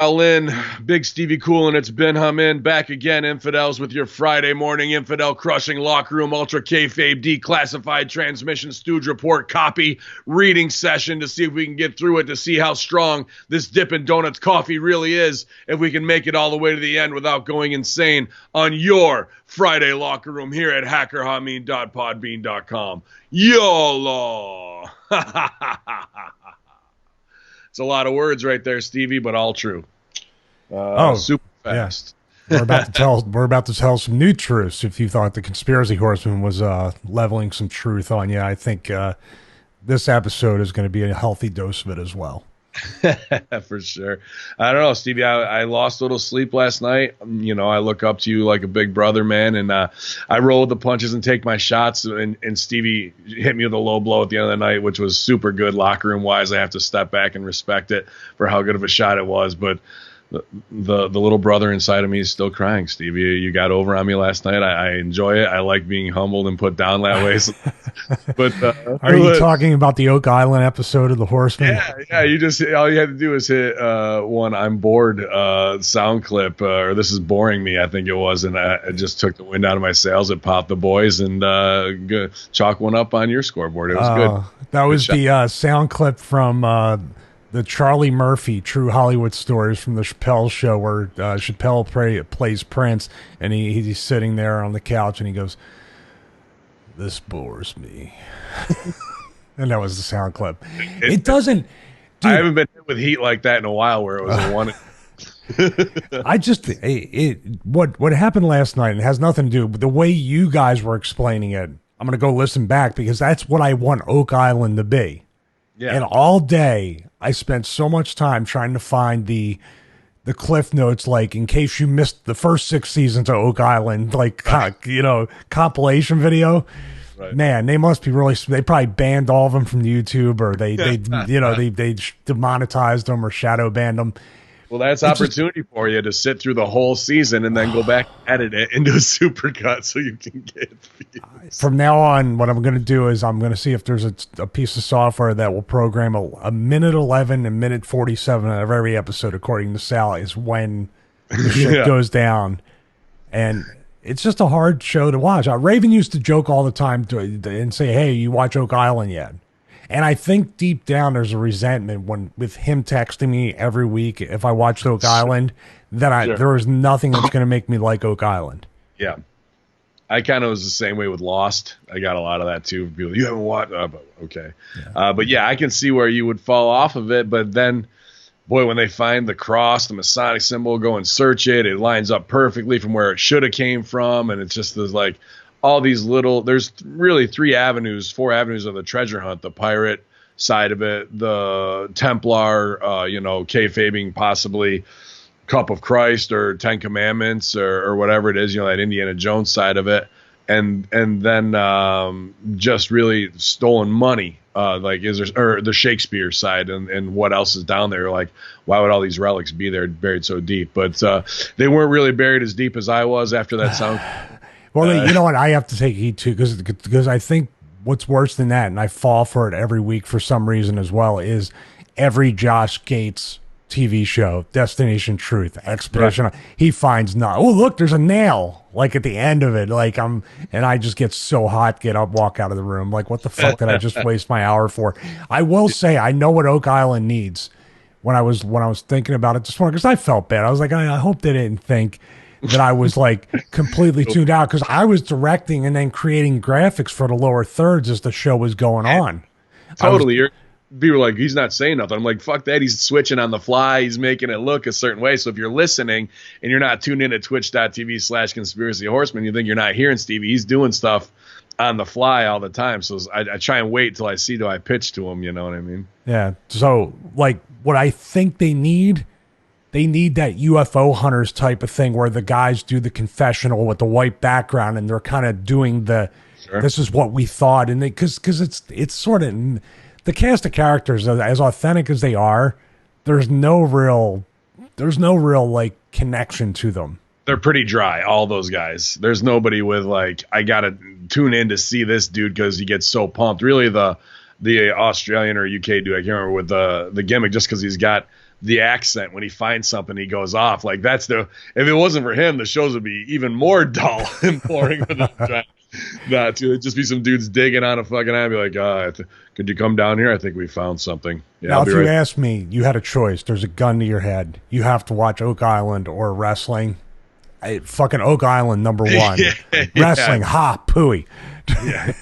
In Big Stevie Cool, and it's been Hamin back again, infidels, with your Friday morning infidel crushing locker room ultra kayfabe declassified transmission stooge report copy reading session to see if we can get through it, to see how strong this Dippin' Donuts coffee really is, if we can make it all the way to the end without going insane on your Friday locker room here at hackerhamin.podbean.com. YOLO! It's a lot of words right there, Stevie, but all true. Super fast. Yeah. We're about to tell some new truths. If you thought the conspiracy horseman was leveling some truth on you, I think this episode is going to be a healthy dose of it as well. For sure. I don't know, Stevie. I lost a little sleep last night. You know, I look up to you like a big brother, man, and I roll with the punches and take my shots. And Stevie hit me with a low blow at the end of the night, which was super good locker room wise. I have to step back and respect it for how good of a shot it was, but the little brother inside of me is still crying. Stevie, you got over on me last night. I enjoy it. I like being humbled and put down that way. But are you talking about the Oak Island episode of The Horseman? Yeah. All you had to do is hit one "I'm bored" sound clip, or "This is boring me," I think it was, and I just took the wind out of my sails. It popped the boys and chalk one up on your scoreboard. It was good. That was the sound clip from the Charlie Murphy True Hollywood Stories from the Chappelle show, where Chappelle plays Prince, and he's sitting there on the couch and he goes, "This bores me." And that was the sound clip. It doesn't. Dude, I haven't been hit with heat like that in a while, where it was a one. What happened last night, and it has nothing to do with the way you guys were explaining it. I'm going to go listen back because that's what I want Oak Island to be. Yeah. And all day I spent so much time trying to find the cliff notes, like in case you missed the first 6 seasons of Oak Island, like compilation video. Right. Man, they must be really. They probably banned all of them from YouTube, or they demonetized them or shadow banned them. Well, that's opportunity for you to sit through the whole season and then go back and edit it into a supercut so you can get views. From now on, what I'm going to do is I'm going to see if there's a piece of software that will program a minute 11 and minute 47 of every episode, according to Sal, is when the shit goes down. And it's just a hard show to watch. Raven used to joke all the time and say, "Hey, you watch Oak Island yet?" And I think deep down there's a resentment with him texting me every week if I watched Oak Island, that there was nothing that's going to make me like Oak Island. Yeah. I kind of was the same way with Lost. I got a lot of that too. People, you haven't watched? Okay. Yeah. But yeah, I can see where you would fall off of it. But then, boy, when they find the cross, the Masonic symbol, go and search it. It lines up perfectly from where it should have came from. And it's just like all these there's really 4 avenues of the treasure hunt: the pirate side of it, the Templar, kayfabing possibly Cup of Christ or 10 Commandments or whatever it is, that Indiana Jones side of it. And then just really stolen money. Or the Shakespeare side and what else is down there? Like, why would all these relics be there buried so deep? But they weren't really buried as deep as I was after that sound. Well, you know what? I have to take heat too, because I think what's worse than that, and I fall for it every week for some reason as well, is every Josh Gates TV show, Destination Truth, Expedition, right. He finds look, there's a nail, like at the end of it, and I just get so hot, get up, walk out of the room, like, what the fuck did I just waste my hour for? I will say, I know what Oak Island needs. When I was thinking about it this morning, because I felt bad. I was like, I hope they didn't think that I was like completely tuned out, because I was directing and then creating graphics for the lower thirds as the show was going on. Totally. People were like, he's not saying nothing. I'm like, fuck that. He's switching on the fly. He's making it look a certain way. So if you're listening and you're not tuned in at twitch.tv/conspiracy horseman, you think you're not hearing Stevie. He's doing stuff on the fly all the time. So I try and wait till I pitch to him. You know what I mean? Yeah. So like what I think they need that UFO hunters type of thing where the guys do the confessional with the white background and they're kind of doing this is what we thought. And because it's sort of, the cast of characters, as authentic as they are, there's no real like connection to them. They're pretty dry, all those guys. There's nobody with like, I gotta tune in to see this dude because he gets so pumped. Really, the Australian or UK dude, I can't remember, with the gimmick, just because he's got the accent when he finds something, he goes off. Like if it wasn't for him, the shows would be even more dull and boring for them trying not to. It'd just be some dudes digging on a fucking eye, be like, could you come down here? I think we found something. Yeah, now, if you asked me, you had a choice. There's a gun to your head. You have to watch Oak Island or wrestling. Fucking Oak Island, number one. Wrestling, ha, pooey. Yeah.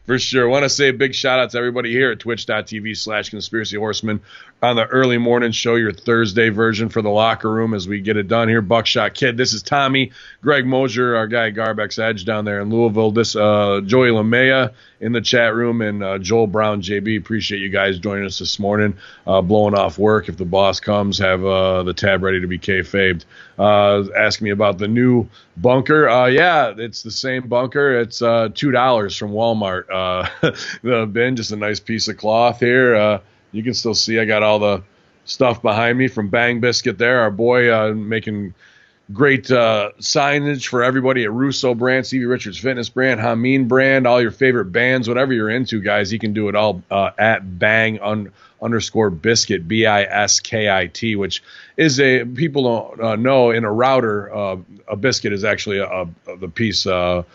For sure. Want to say a big shout out to everybody here at twitch.tv/Conspiracy Horseman on the early morning show, your Thursday version for the locker room as we get it done here. Buckshot Kid, this is Tommy, Greg Mosier, our guy Garbex Edge down there in Louisville, this Joey LaMaya in the chat room, and Joel Brown, JB. Appreciate you guys joining us this morning, blowing off work. If the boss comes, have the tab ready to be kayfabed. Ask me about the new bunker. Yeah, it's the same bunker. It's $2 from Walmart. The bin, just a nice piece of cloth here. You can still see I got all the stuff behind me from Bang Biscuit there. Our boy making great signage for everybody at Russo brand, Stevie Richards Fitness brand, Hamin brand, all your favorite bands, whatever you're into, guys. You can do it all at Bang _biscuit, BISKIT, which is people don't know, in a router, a biscuit is actually the piece that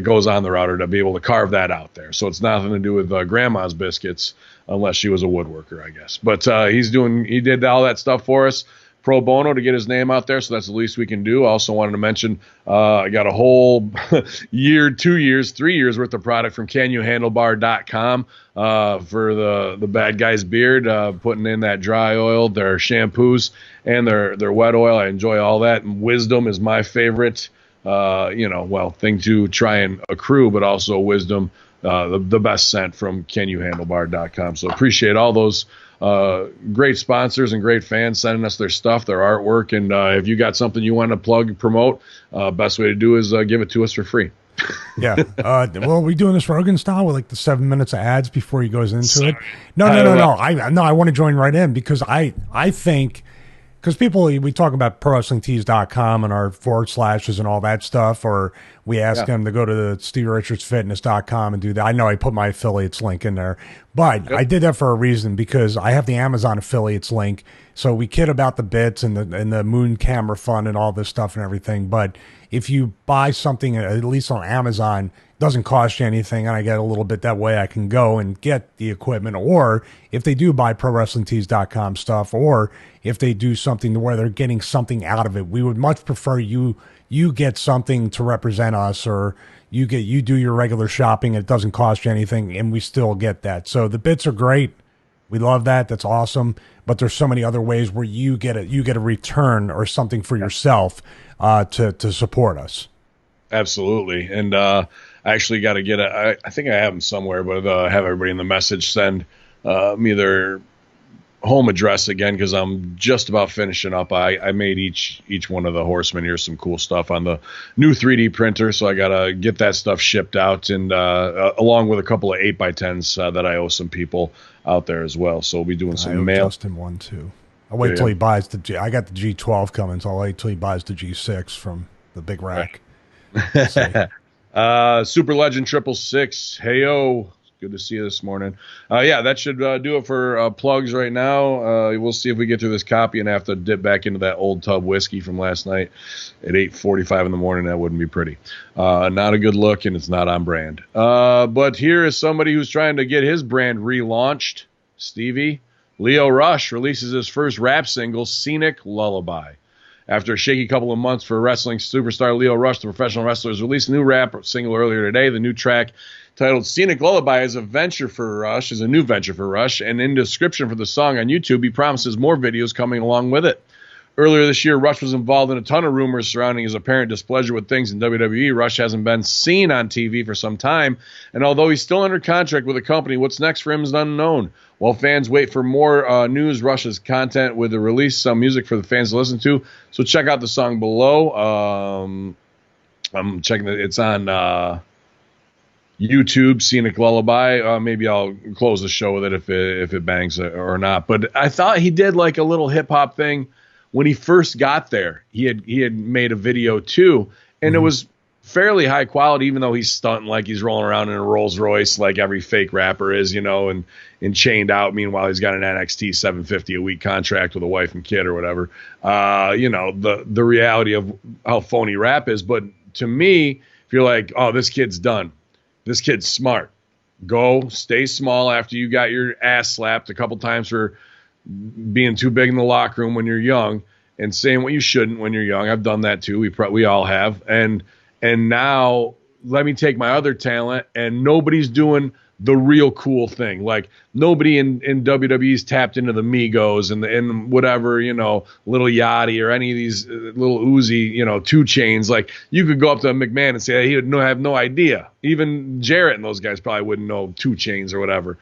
goes on the router to be able to carve that out there. So it's nothing to do with grandma's biscuits, unless she was a woodworker, I guess. But he did all that stuff for us pro bono to get his name out there, so that's the least we can do. I also wanted to mention I got a whole year, 2 years, 3 years worth of product from CanYouHandleBar.com for the bad guy's beard, putting in that dry oil, their shampoos, and their wet oil. I enjoy all that. And Wisdom is my favorite, thing to try and accrue, but also Wisdom, the best scent from CanYouHandleBar.com. So appreciate all those great sponsors and great fans sending us their stuff, their artwork, and if you got something you want to plug, promote, best way to do is give it to us for free. Yeah. Well, are we doing this Rogan style with like the 7 minutes of ads before he goes into it? No. I want to join right in because I think, because people, we talk about ProWrestlingTees.com and our / and all that stuff, or we ask them to go to the StevieRichardsFitness.com and do that. I know I put my affiliates link in there, but I did that for a reason, because I have the Amazon affiliates link. So we kid about the bits and the Moon Camera Fund and all this stuff and everything. But if you buy something, at least on Amazon, it doesn't cost you anything, and I get a little bit that way. I can go and get the equipment. Or if they do buy ProWrestlingTees.com stuff, or if they do something to where they're getting something out of it, we would much prefer you get something to represent us, or you do your regular shopping and it doesn't cost you anything, and we still get that. So the bits are great. We love that. That's awesome. But there's so many other ways where you get a return or something for yourself to support us. Absolutely. And I actually got to get I think I have them somewhere, but have everybody in the message send me their home address again, because I'm just about finishing up. I made each one of the horsemen here some cool stuff on the new 3D printer, so I gotta get that stuff shipped out, and along with a couple of 8x10s that I owe some people out there as well. So we'll be doing some mail. Justin one too. I'll wait till he buys I got the G12 coming, so I'll wait till he buys the G6 from the big rack. Right. Super Legend 666. Heyo. Good to see you this morning. That should do it for plugs right now. We'll see if we get through this copy and have to dip back into that old tub whiskey from last night at 8:45 in the morning. That wouldn't be pretty. Not a good look, and it's not on brand. But here is somebody who's trying to get his brand relaunched. Stevie. Lio Rush releases his first rap single, Scenic Lullaby. After a shaky couple of months for wrestling superstar Lio Rush, the professional wrestler, has released a new rap single earlier today. The new track, titled Scenic Lullaby, is a new venture for Rush, and in description for the song on YouTube, he promises more videos coming along with it. Earlier this year, Rush was involved in a ton of rumors surrounding his apparent displeasure with things in WWE. Rush hasn't been seen on TV for some time, and although he's still under contract with the company, what's next for him is unknown. While fans wait for more news, Rush's content with the release some music for the fans to listen to, so check out the song below. I'm checking it. It's on YouTube, Scenic Lullaby. Maybe I'll close the show with it if it bangs or not. But I thought he did like a little hip hop thing when he first got there. He had made a video too, and it was fairly high quality, even though he's stunting like he's rolling around in a Rolls Royce like every fake rapper is, and chained out. Meanwhile, he's got an NXT 750 a week contract with a wife and kid or whatever. The reality of how phony rap is. But to me, if you're like, oh, this kid's done, this kid's smart, go stay small after you got your ass slapped a couple times for being too big in the locker room when you're young and saying what you shouldn't when you're young. I've done that too. We all have. And now let me take my other talent, and nobody's doing the real cool thing. Like nobody in WWE's tapped into the Migos and whatever, Little Yachty or any of these little Uzi, 2 Chains. Like you could go up to McMahon and say, hey, he would have no idea. Even Jarrett and those guys probably wouldn't know 2 Chains or whatever.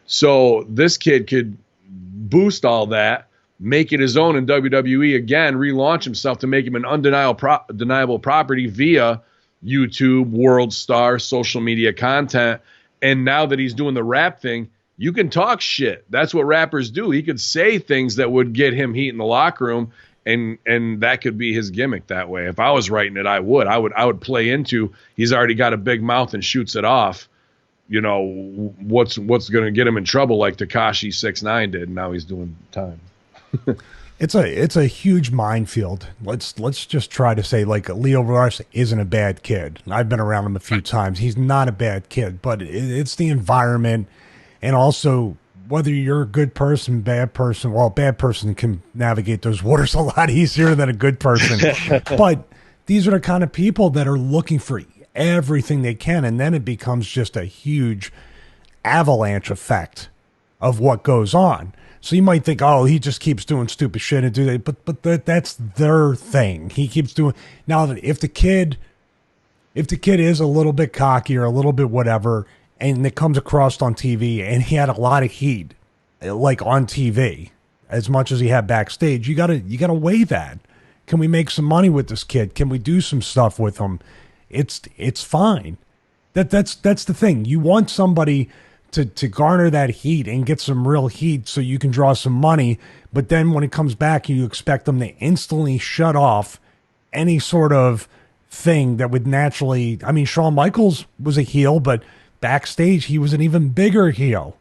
So this kid could boost all that, make it his own in WWE again, relaunch himself to make him an undeniable property via YouTube, World Star, social media content. And now that he's doing the rap thing, you can talk shit. That's what rappers do. He could say things that would get him heat in the locker room, and that could be his gimmick that way. If I was writing it, I would play into he's already got a big mouth and shoots it off. What's going to get him in trouble like Tekashi 6ix9ine did, and now he's doing time. It's a huge minefield. Let's just try to say like Lio Rush isn't a bad kid. I've been around him a few times. He's not a bad kid, but it's the environment, and also whether you're a good person, bad person. Well, a bad person can navigate those waters a lot easier than a good person. But these are the kind of people that are looking for everything they can, and then it becomes just a huge avalanche effect of what goes on. So you might think, oh, he just keeps doing stupid shit and do that, but that's their thing. He keeps doing. Now, if the kid is a little bit cocky or a little bit whatever, and it comes across on TV, and he had a lot of heat, like on TV, as much as he had backstage, you gotta weigh that. Can we make some money with this kid? Can we do some stuff with him? It's fine. That's the thing. You want somebody to garner that heat and get some real heat so you can draw some money, but then when it comes back, you expect them to instantly shut off any sort of thing that would naturally. I mean, Shawn Michaels was a heel, but backstage he was an even bigger heel.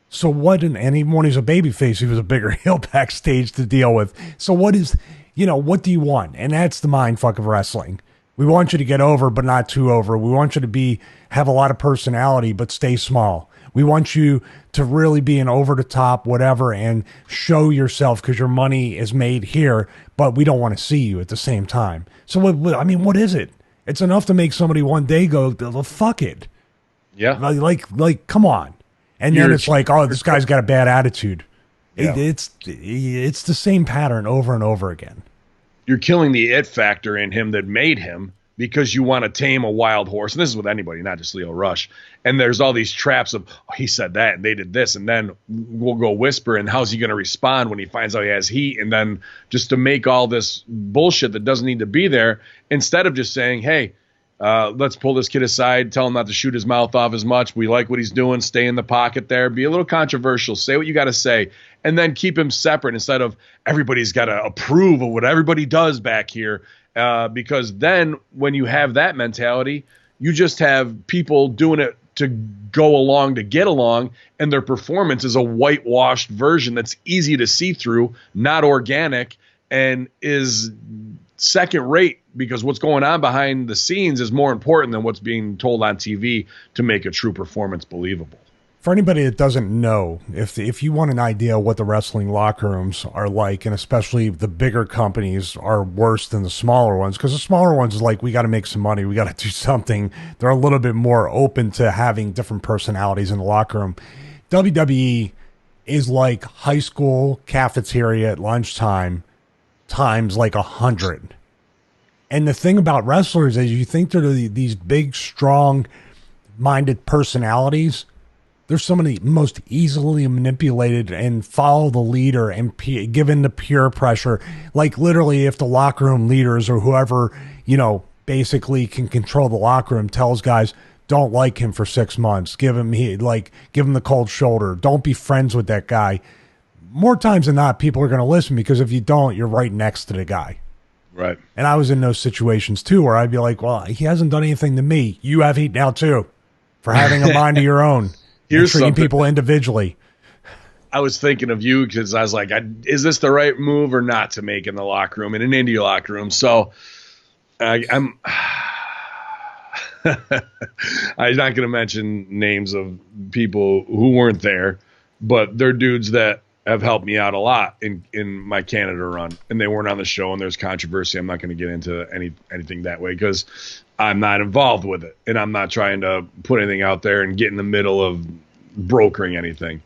So what? And even when he's a babyface, he was a bigger heel backstage to deal with. So what do you want? And that's the mindfuck of wrestling. We want you to get over, but not too over. We want you to have a lot of personality, but stay small. We want you to really be an over-the-top whatever and show yourself because your money is made here, but we don't want to see you at the same time. So, what is it? It's enough to make somebody one day go, fuck it. Yeah. Like, come on. And then it's like, oh, this guy's got a bad attitude. Yeah. It's the same pattern over and over again. You're killing the it factor in him that made him, because you want to tame a wild horse. And this is with anybody, not just Lio Rush. And there's all these traps of, oh, he said that and they did this. And then we'll go whisper. And how's he going to respond when he finds out he has heat? And then just to make all this bullshit that doesn't need to be there, instead of just saying, hey, let's pull this kid aside, tell him not to shoot his mouth off as much. We like what he's doing. Stay in the pocket there. Be a little controversial. Say what you got to say. And then keep him separate instead of everybody's got to approve of what everybody does back here. Because then when you have that mentality, you just have people doing it to go along to get along, and their performance is a whitewashed version that's easy to see through, not organic, and is second rate, because what's going on behind the scenes is more important than what's being told on TV to make a true performance believable. For anybody that doesn't know, if you want an idea what the wrestling locker rooms are like, and especially the bigger companies are worse than the smaller ones, because the smaller ones is like, we got to make some money, we got to do something. They're a little bit more open to having different personalities in the locker room. WWE is like high school cafeteria at lunchtime times like 100. And the thing about wrestlers is you think they're these big, strong-minded personalities. They're some of the most easily manipulated and follow the leader and given the peer pressure. Like literally if the locker room leaders or whoever, basically can control the locker room tells guys, don't like him for 6 months. Give him the cold shoulder. Don't be friends with that guy. More times than not, people are going to listen, because if you don't, you're right next to the guy. Right. And I was in those situations too, where I'd be like, well, he hasn't done anything to me. You have heat now too, for having a mind of your own. Here's treating something people individually. I was thinking of you because I was like, is this the right move or not to make in the locker room, in an indie locker room? So I'm I'm not going to mention names of people who weren't there, but they're dudes that have helped me out a lot in my Canada run, and they weren't on the show, and there's controversy. I'm not going to get into anything that way because I'm not involved with it, and I'm not trying to put anything out there and get in the middle of brokering anything.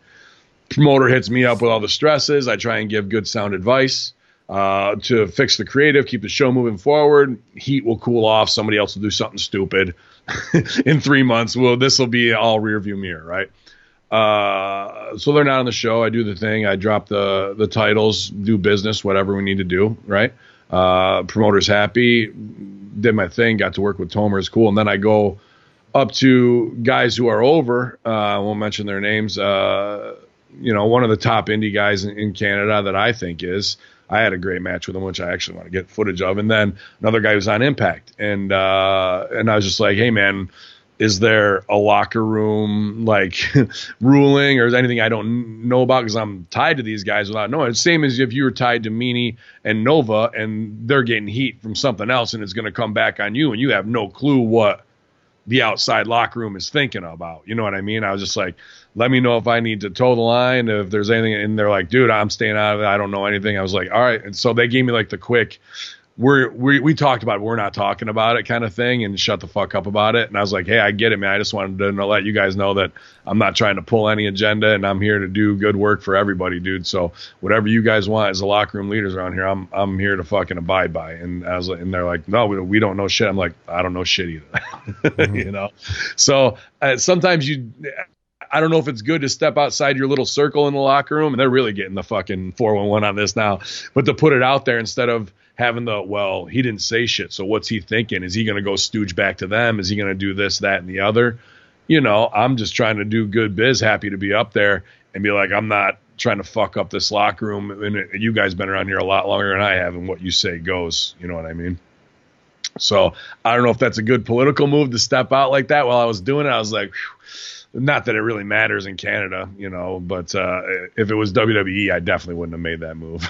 Promoter hits me up with all the stresses. I try and give good sound advice to fix the creative, keep the show moving forward. Heat will cool off. Somebody else will do something stupid. In 3 months, this will be all rear view mirror, right? So they're not on the show. I do the thing. I drop the titles, do business, whatever we need to do, right? Promoter's happy. Did my thing. Got to work with Tomer. It's cool. And then I go up to guys who are over. I won't mention their names. One of the top indie guys in Canada that I think is. I had a great match with him, which I actually want to get footage of. And then another guy who's on Impact. And I was just like, hey, man, is there a locker room ruling or is anything I don't know about? Because I'm tied to these guys without knowing. It's the same as if you were tied to Meanie and Nova and they're getting heat from something else and it's going to come back on you and you have no clue what the outside locker room is thinking about. You know what I mean? I was just like, let me know if I need to toe the line, if there's anything. And they're like, dude, I'm staying out of it. I don't know anything. I was like, all right. And so they gave me the quick, we talked about it, we're not talking about it kind of thing and shut the fuck up about it. And I was like, hey, I get it, man. I just wanted to let you guys know that I'm not trying to pull any agenda and I'm here to do good work for everybody, dude. So whatever you guys want as the locker room leaders around here, I'm here to fucking abide by. And I was like, and they're like, no, we don't know shit. I'm like, I don't know shit either. Mm-hmm. So sometimes I don't know if it's good to step outside your little circle in the locker room, and they're really getting the fucking 411 on this now, but to put it out there instead of having he didn't say shit. So what's he thinking? Is he going to go stooge back to them? Is he going to do this, that, and the other? I'm just trying to do good biz, happy to be up there and be like, I'm not trying to fuck up this locker room. And you guys been around here a lot longer than I have, and what you say goes, you know what I mean? So I don't know if that's a good political move to step out like that. While I was doing it, I was like, whew. Not that it really matters in Canada, but if it was WWE, I definitely wouldn't have made that move.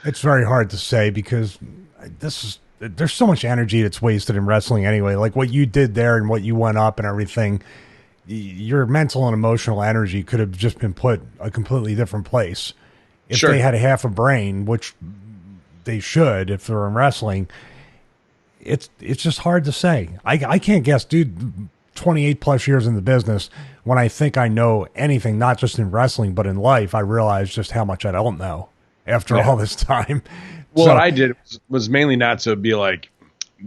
It's very hard to say because there's so much energy that's wasted in wrestling anyway. Like what you did there and what you went up and everything, your mental and emotional energy could have just been put a completely different place. If they had half a brain, which they should if they're in wrestling, it's just hard to say. I can't guess, dude. 28 plus years in the business, when I think I know anything, not just in wrestling, but in life, I realize just how much I don't know after all this time. Well, what I did was mainly not to be like,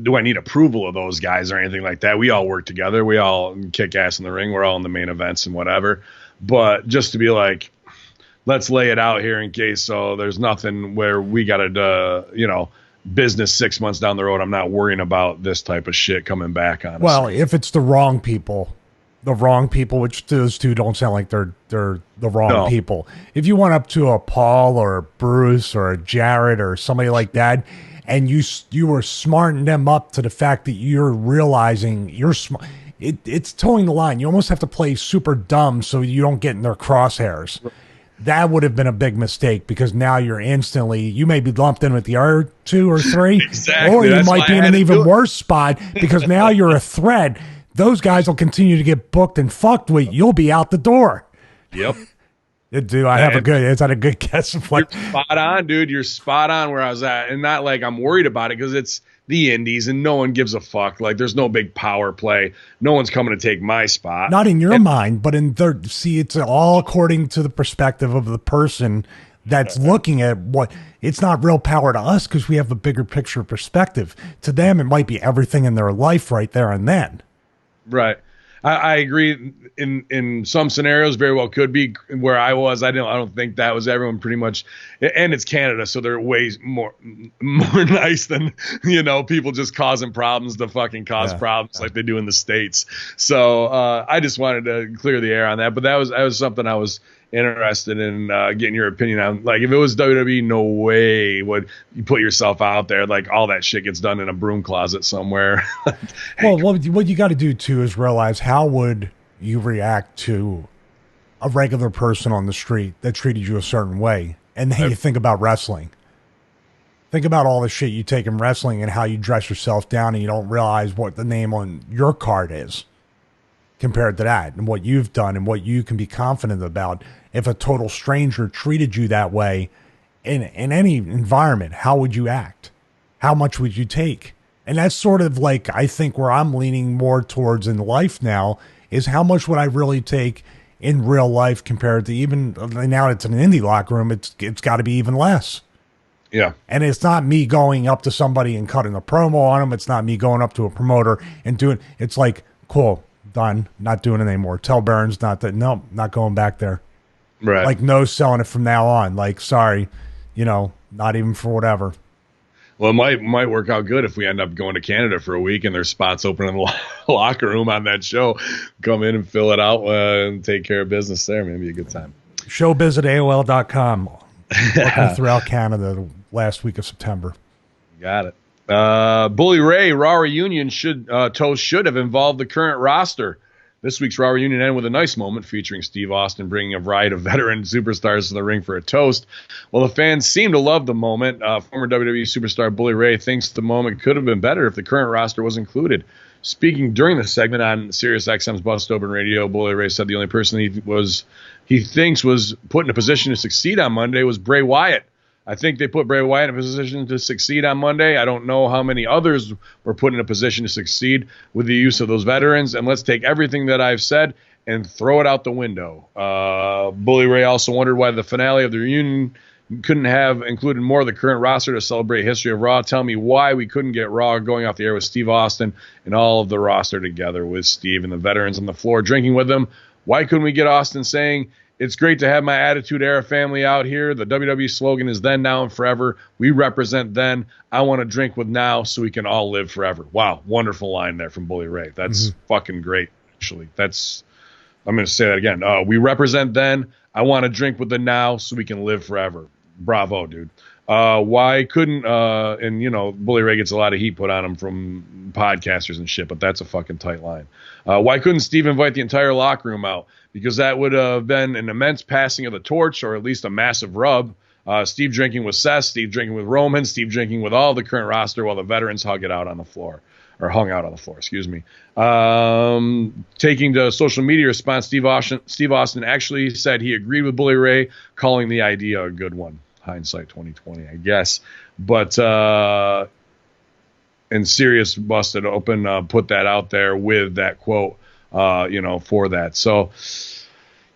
do I need approval of those guys or anything like that? We all work together. We all kick ass in the ring. We're all in the main events and whatever. But just to be like, let's lay it out here in case there's nothing where we got to, business 6 months down the road. I'm not worrying about this type of shit coming back on us. Well, if it's the wrong people, which those two don't sound like they're the wrong people. If you went up to a Paul or a Bruce or a Jarrett or somebody like that, and you were smarting them up to the fact that you're realizing you're smart, it's towing the line. You almost have to play super dumb so you don't get in their crosshairs. That would have been a big mistake because now you may be lumped in with the other 2 or 3, exactly. Or you might be in an even worse spot because now you're a threat. Those guys will continue to get booked and fucked with. You'll be out the door. Yep. Is that a good guess of what? You're spot on, dude. You're spot on where I was at. And not like I'm worried about it because it's the indies and no one gives a fuck. Like there's no big power play. No one's coming to take my spot. Not in your mind, but in their, it's all according to the perspective of the person that's looking at what it's not real power to us because we have a bigger picture perspective. To them, it might be everything in their life right there and then. Right. I agree. In some scenarios, very well could be where I was. I don't think that was everyone pretty much. And it's Canada, so they're way more nice than people just causing problems to fucking cause problems like they do in the States. So I just wanted to clear the air on that. But that was something I was interested in getting your opinion on, like, if it was WWE, no way would you put yourself out there. Like, all that shit gets done in a broom closet somewhere. Well, what you got to do too is realize, how would you react to a regular person on the street that treated you a certain way, and then you think about wrestling. Think about all the shit you take in wrestling and how you dress yourself down, and you don't realize what the name on your card is compared to that, and what you've done and what you can be confident about. If a total stranger treated you that way in any environment, how would you act? How much would you take? And that's sort of like, I think, where I'm leaning more towards in life now, is how much would I really take in real life compared to, even now it's an indie locker room, it's got to be even less. Yeah. And it's not me going up to somebody and cutting a promo on them. It's not me going up to a promoter and doing, it's like, cool, done, not doing it anymore. Tell Burns not going back there. Right. Like, no selling it from now on. Like, sorry, not even for whatever. Well, it might work out good if we end up going to Canada for a week and there's spots open in the locker room on that show. Come in and fill it out and take care of business there. Maybe a good time. Showbiz@AOL.com. Looking throughout Canada the last week of September. Got it. Bully Ray Raw Reunion should have involved the current roster. This week's Raw Reunion ended with a nice moment featuring Steve Austin bringing a variety of veteran superstars to the ring for a toast. Well, the fans seem to love the moment. Former WWE superstar Bully Ray thinks the moment could have been better if the current roster was included. Speaking during the segment on Sirius XM's Bust Open Radio, Bully Ray said the only person he thinks was put in a position to succeed on Monday was Bray Wyatt. I think they put Bray Wyatt in a position to succeed on Monday. I don't know how many others were put in a position to succeed with the use of those veterans. And let's take everything that I've said and throw it out the window. Bully Ray also wondered why the finale of the reunion couldn't have included more of the current roster to celebrate history of Raw. Tell me why we couldn't get Raw going off the air with Steve Austin and all of the roster together with Steve and the veterans on the floor drinking with them. Why couldn't we get Austin saying, "It's great to have my Attitude Era family out here. The WWE slogan is then, now, and forever. We represent then. I want to drink with now so we can all live forever." Wow. Wonderful line there from Bully Ray. That's fucking great, actually. I'm going to say that again. We represent then. I want to drink with the now so we can live forever. Bravo, dude. Why couldn't, Bully Ray gets a lot of heat put on him from podcasters and shit, but that's a fucking tight line. Why couldn't Steve invite the entire locker room out? Because that would have been an immense passing of the torch, or at least a massive rub. Steve drinking with Seth, Steve drinking with Roman, Steve drinking with all the current roster while the veterans hung out on the floor. Excuse me. Taking to social media response, Steve Austin actually said he agreed with Bully Ray, calling the idea a good one. Hindsight 2020, I guess. But and Sirius busted open, put that out there with that quote, for that. So,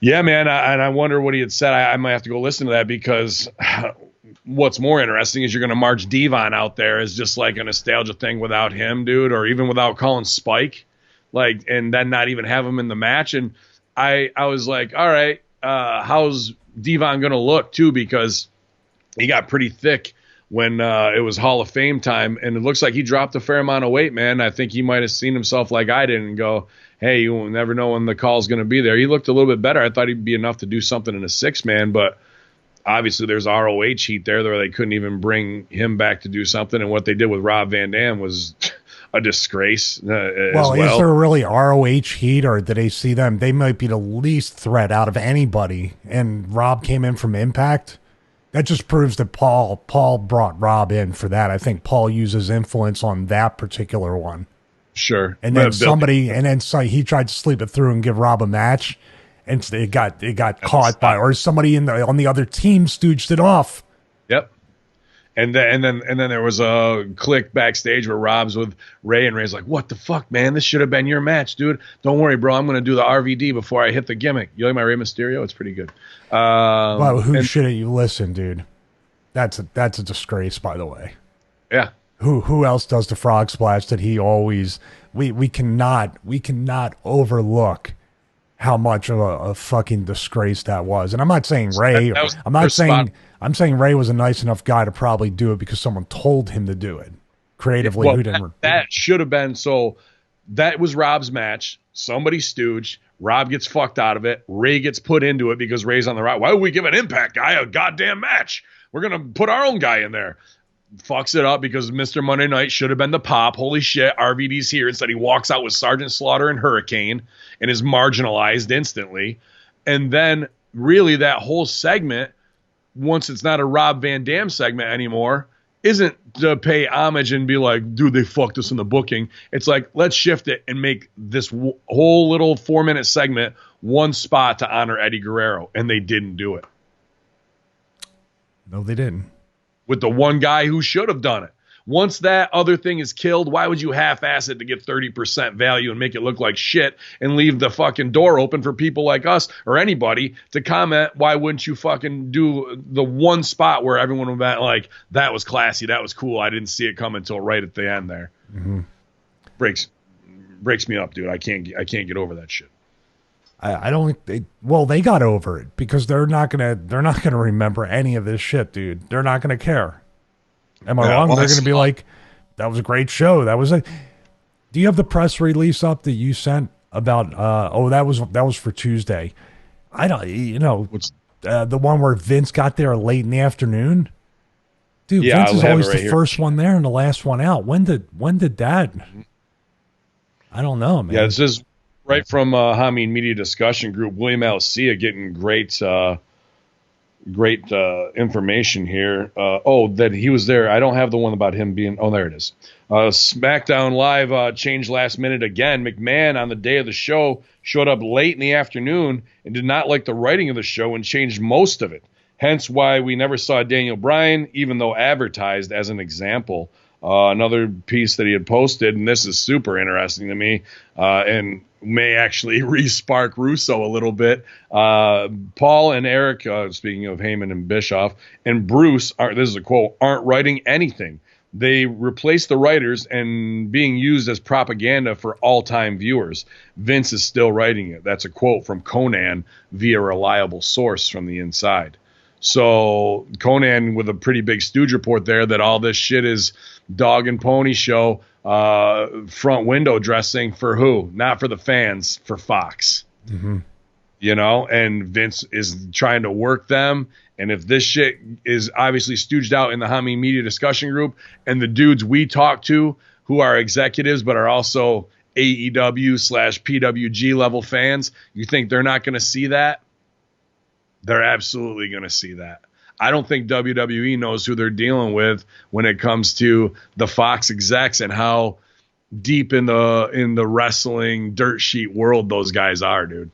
yeah, man, I wonder what he had said. I might have to go listen to that, because what's more interesting is you're going to march Devon out there as just like a nostalgia thing without him, dude, or even without calling Spike, like, and then not even have him in the match. And I was like, all right, how's Devon going to look too? Because he got pretty thick when it was Hall of Fame time, and it looks like he dropped a fair amount of weight, man. I think he might have seen himself like I did and go, hey, you will never know when the call's going to be there. He looked a little bit better. I thought he'd be enough to do something in a 6-man, but obviously there's ROH heat there where they couldn't even bring him back to do something, and what they did with Rob Van Dam was a disgrace as well. Is there really ROH heat, or did they see them? They might be the least threat out of anybody, and Rob came in from Impact. That just proves that Paul brought Rob in for that. I think Paul uses influence on that particular one. Sure. And then he tried to sleep it through and give Rob a match, and it got caught by, or somebody on the other team stooged it off. Yep. And then there was a click backstage where Rob's with Ray, and Ray's like, "What the fuck, man? This should have been your match, dude. Don't worry, bro. I'm going to do the RVD before I hit the gimmick." You like my Rey Mysterio? It's pretty good. Well, shouldn't you listen, dude? That's a disgrace, by the way. Yeah. Who else does the frog splash that he always? We cannot overlook how much of a fucking disgrace that was. And I'm not saying Ray. I'm saying Ray was a nice enough guy to probably do it because someone told him to do it creatively. Well, that should have been, so that was Rob's match. Somebody stooged. Rob gets fucked out of it. Ray gets put into it because Ray's on the right. Why would we give an Impact guy a goddamn match? We're going to put our own guy in there. Fucks it up because Mr. Monday Night should have been the pop. Holy shit, RVD's here. Instead, he walks out with Sergeant Slaughter and Hurricane and is marginalized instantly. And then, really, that whole segment, once it's not a Rob Van Dam segment anymore, isn't to pay homage and be like, dude, they fucked us in the booking. It's like, let's shift it and make this whole little 4-minute segment one spot to honor Eddie Guerrero. And they didn't do it. No, they didn't. With the one guy who should have done it. Once that other thing is killed, why would you half-ass it to get 30% value and make it look like shit and leave the fucking door open for people like us or anybody to comment? Why wouldn't you fucking do the one spot where everyone would be like, that was classy, that was cool, I didn't see it come until right at the end there. Mm-hmm. Breaks me up, dude. I can't get over that shit. I don't think they got over it because they're not gonna remember any of this shit, dude. They're not gonna care. Am I wrong? Well, they're gonna be like, that was a great show. That was do you have the press release up that you sent about that was for Tuesday? I don't the one where Vince got there late in the afternoon. Dude, yeah, Vince is always the first one there and the last one out. When did that? I don't know, man. Yeah, this is right from Hamin Media Discussion Group. William Alcia getting great information here. That he was there. I don't have the one about him being. Oh, there it is. SmackDown Live changed last minute again. McMahon on the day of the show showed up late in the afternoon and did not like the writing of the show and changed most of it. Hence why we never saw Daniel Bryan, even though advertised as an example. Another piece that he had posted, and this is super interesting to me, and may actually re-spark Russo a little bit. Paul and Eric, speaking of Heyman and Bischoff, and Bruce, this is a quote, aren't writing anything. They replace the writers and being used as propaganda for all-time viewers. Vince is still writing it. That's a quote from Conan via a reliable source from the inside. So Conan with a pretty big stooge report there that all this shit is dog and pony show, front window dressing for who? Not for the fans, for Fox. Mm-hmm. And Vince is trying to work them. And if this shit is obviously stooged out in the Hamin Media Discussion Group and the dudes we talk to who are executives but are also AEW/PWG level fans, you think they're not going to see that? They're absolutely going to see that. I don't think WWE knows who they're dealing with when it comes to the Fox execs and how deep in the wrestling dirt sheet world those guys are, dude.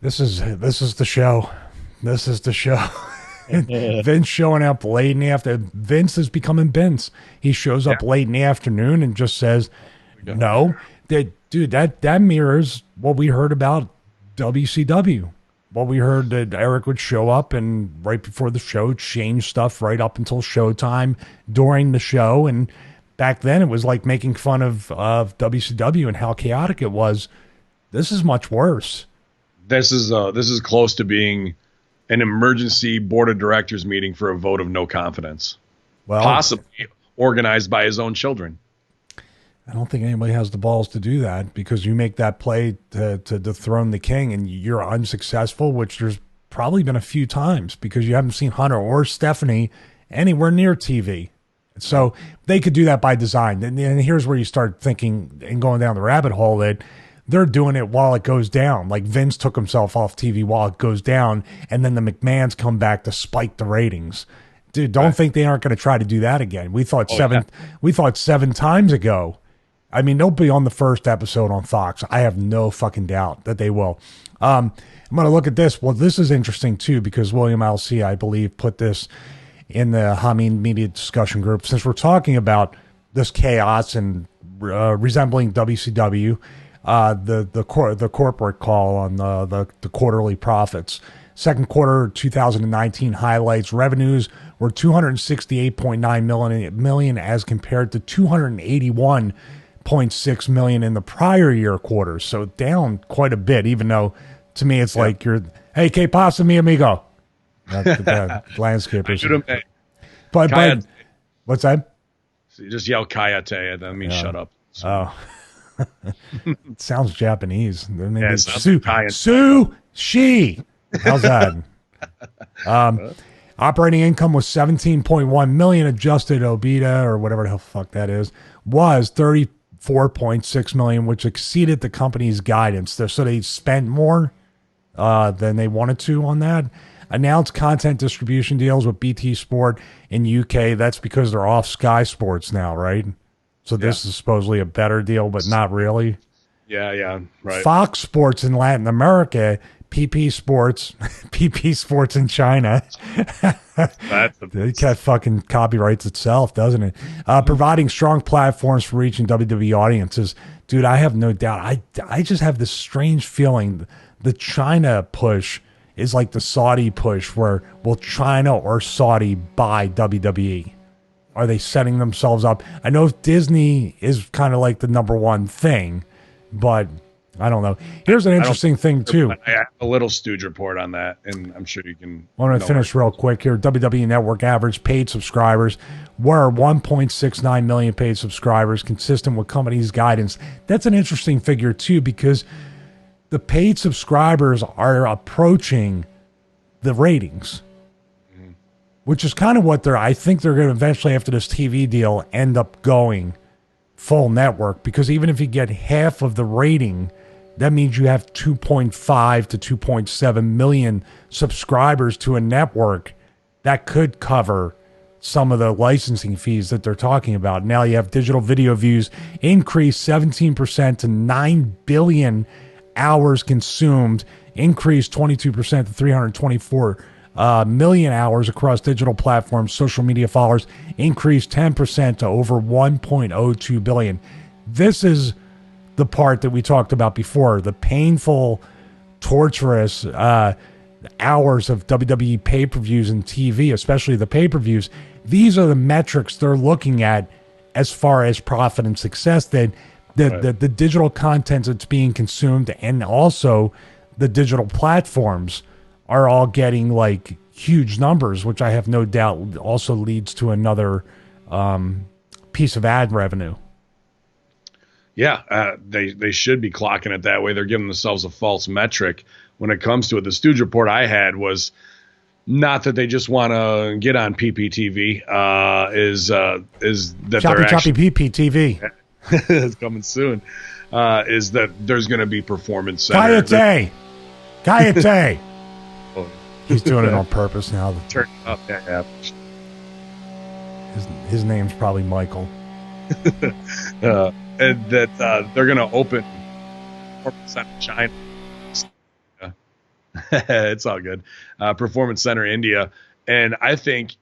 This is the show. This is the show. Vince showing up late in the afternoon. Vince is becoming Vince. He shows up late in the afternoon and just says, "No, that mirrors what we heard about WCW." Well, we heard that Eric would show up and right before the show change stuff right up until showtime during the show. And back then it was like making fun of WCW and how chaotic it was. This is much worse. This is close to being an emergency board of directors meeting for a vote of no confidence. Well, possibly organized by his own children. I don't think anybody has the balls to do that because you make that play to dethrone the king and you're unsuccessful, which there's probably been a few times because you haven't seen Hunter or Stephanie anywhere near TV. So they could do that by design. And here's where you start thinking and going down the rabbit hole that they're doing it while it goes down. Like Vince took himself off TV while it goes down, and then the McMahons come back to spike the ratings. Dude, don't think they aren't going to try to do that again. We thought seven times ago. I mean, they'll be on the first episode on Fox. I have no fucking doubt that they will. I'm going to look at this. Well, this is interesting, too, because William Alcia, I believe, put this in the Hamin Media Discussion Group. Since we're talking about this chaos and resembling WCW, the corporate call on the quarterly profits. Second quarter 2019 highlights. Revenues were $268.9 million as compared to $281.6 million in the prior year quarter. So down quite a bit, even though to me it's like you're, hey, que pasa, mi amigo? The landscapers. But what's that? So you just yell Kayate and then shut up. So. Oh. It sounds Japanese. Maybe Yeah, it sounds Italian. Sushi. How's that? Operating income was 17.1 million. Adjusted EBITDA, or whatever the hell fuck that is, was 34.6 million, which exceeded the company's guidance. So they spent more than they wanted to on that. Announced content distribution deals with BT Sport in UK. That's because they're off Sky Sports now, right? So this is supposedly a better deal, but not really. Yeah, right. Fox Sports in Latin America, PP Sports, PP Sports in China. It kind of fucking copyrights itself, doesn't it? Providing strong platforms for reaching WWE audiences. Dude, I have no doubt. I just have this strange feeling the China push is like the Saudi push, where will China or Saudi buy WWE? Are they setting themselves up? I know Disney is kind of like the number one thing, but I don't know. Here's an interesting thing, too. I have a little Stooge report on that, and I'm sure you can. I want to finish real quick here. WWE Network average paid subscribers were 1.69 million paid subscribers, consistent with company's guidance. That's an interesting figure, too, because the paid subscribers are approaching the ratings, which is kind of what I think they're going to eventually, after this TV deal, end up going full network, because even if you get half of the rating, that means you have 2.5 to 2.7 million subscribers to a network that could cover some of the licensing fees that they're talking about. Now you have digital video views increased 17% to 9 billion hours consumed, increased 22% to 324 million hours across digital platforms. Social media followers increased 10% to over 1.02 billion. This is the part that we talked about before, the painful, torturous hours of WWE pay-per-views and TV, especially the pay-per-views. These are the metrics they're looking at as far as profit and success, that the digital content that's being consumed, and also the digital platforms are all getting like huge numbers, which I have no doubt also leads to another piece of ad revenue. Yeah, they should be clocking it that way. They're giving themselves a false metric when it comes to it. The Stooge report I had was not that they just want to get on PPTV. Is that they're actually PPTV it's coming soon. Is that there's going to be performance center. Kayate. He's doing it on purpose now. Turn up, yeah. His name's probably Michael. And that they're going to open Performance Center China. It's all good. Performance Center India. And I think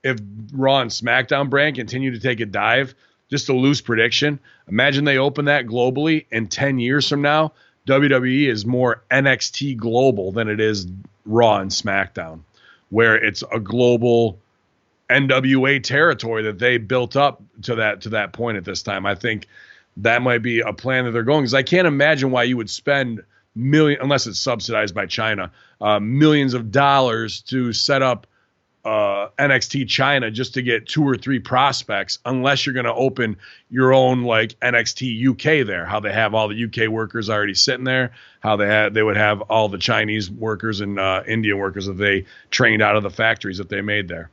if Raw and SmackDown brand continue to take a dive, just a loose prediction, imagine they open that globally, and 10 years from now, WWE is more NXT global than it is Raw and SmackDown, where it's a global NWA territory that they built up to that point at this time. I think that might be a plan that they're going, because I can't imagine why you would spend unless it's subsidized by China, millions of dollars to set up NXT China just to get 2 or 3 prospects, unless you're going to open your own like NXT UK there, how they have all the UK workers already sitting there, how they would have all the Chinese workers and Indian workers that they trained out of the factories that they made there.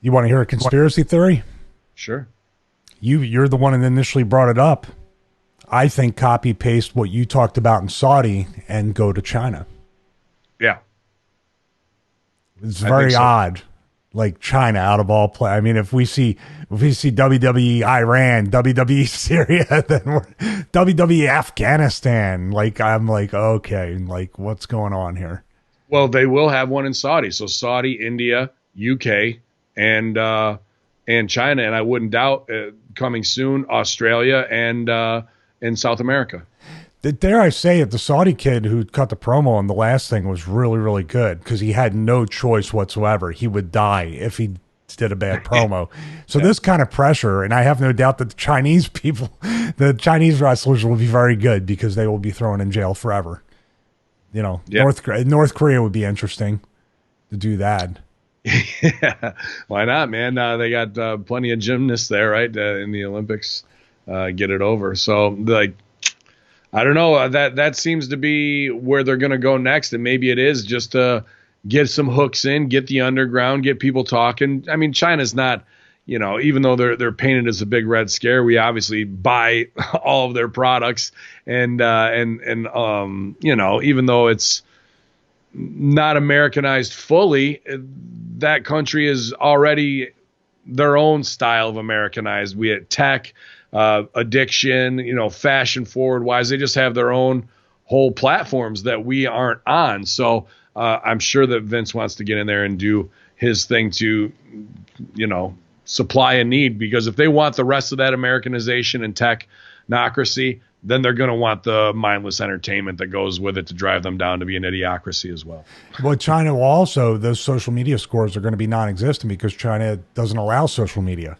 You want to hear a conspiracy theory? Sure. You're the one that initially brought it up. I think copy paste what you talked about in Saudi and go to China. Yeah. It's very odd, like China out of all play. I mean, if we see WWE Iran, WWE Syria, then we're WWE Afghanistan. Like, I'm like, okay, like what's going on here? Well, they will have one in Saudi. So Saudi, India, UK, and China, and I wouldn't doubt coming soon, Australia and South America. Dare I say it, the Saudi kid who cut the promo on the last thing was really, really good, because he had no choice whatsoever. He would die if he did a bad promo. So this kind of pressure, and I have no doubt that the Chinese wrestlers will be very good, because they will be thrown in jail forever. You know, North Korea would be interesting to do that. Yeah, why not, man? They got plenty of gymnasts there, right, in the Olympics. get it over. So like, I don't know, that seems to be where they're going to go next. And maybe it is just to get some hooks in, get the underground, get people talking. I mean, China's not, even though they're painted as a big red scare, we obviously buy all of their products, and even though it's not Americanized fully, that country is already their own style of Americanized. We had tech, addiction, fashion forward wise, they just have their own whole platforms that we aren't on. So I'm sure that Vince wants to get in there and do his thing to, supply a need, because if they want the rest of that Americanization and technocracy, then they're going to want the mindless entertainment that goes with it to drive them down to be an idiocracy as well. Well, China will also, those social media scores are going to be non-existent because China doesn't allow social media.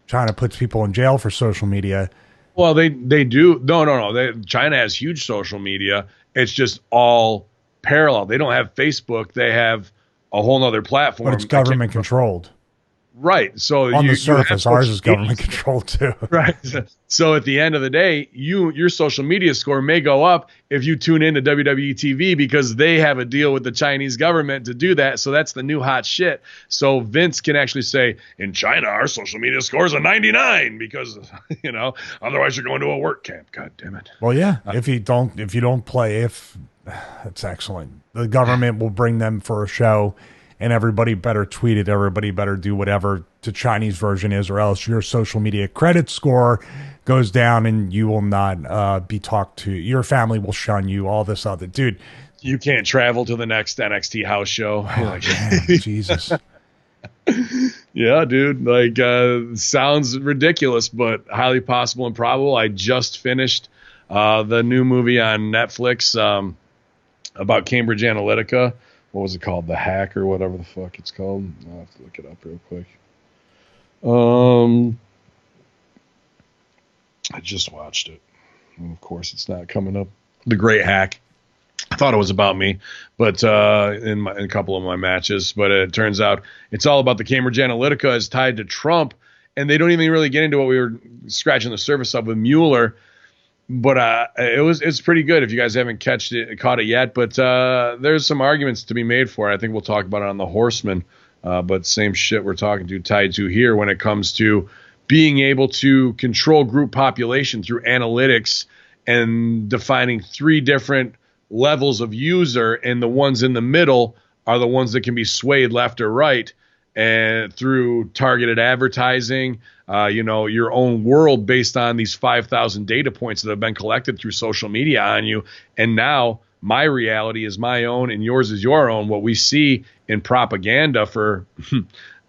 China puts people in jail for social media. Well, they do. No. China has huge social media. It's just all parallel. They don't have Facebook. They have a whole nother platform. But it's government controlled. Right. So on the surface, ours is government controlled too. Right. So at the end of the day, your social media score may go up if you tune into WWE TV, because they have a deal with the Chinese government to do that. So that's the new hot shit. So Vince can actually say, in China, our social media score is a 99 because, otherwise you're going to a work camp. God damn it. Well, yeah. If you don't play, that's excellent. The government will bring them for a show. And everybody better tweet it. Everybody better do whatever the Chinese version is, or else your social media credit score goes down and you will not be talked to. Your family will shun you, all this other. Dude. You can't travel to the next NXT house show. Oh, man, Jesus. Yeah, dude. Sounds ridiculous, but highly possible and probable. I just finished the new movie on Netflix about Cambridge Analytica. What was it called? The Hack or whatever the fuck it's called. I'll have to look it up real quick. I just watched it. And of course, it's not coming up. The Great Hack. I thought it was about me, but in a couple of my matches. But it turns out it's all about the Cambridge Analytica is tied to Trump, and they don't even really get into what we were scratching the surface of with Mueller. But it's pretty good if you guys haven't caught it yet. But there's some arguments to be made for it. I think we'll talk about it on the Horseman. But same shit we're tied to here when it comes to being able to control group population through analytics and defining 3 different levels of user, and the ones in the middle are the ones that can be swayed left or right, and through targeted advertising, your own world based on these 5,000 data points that have been collected through social media on you. And now my reality is my own and yours is your own. What we see in propaganda for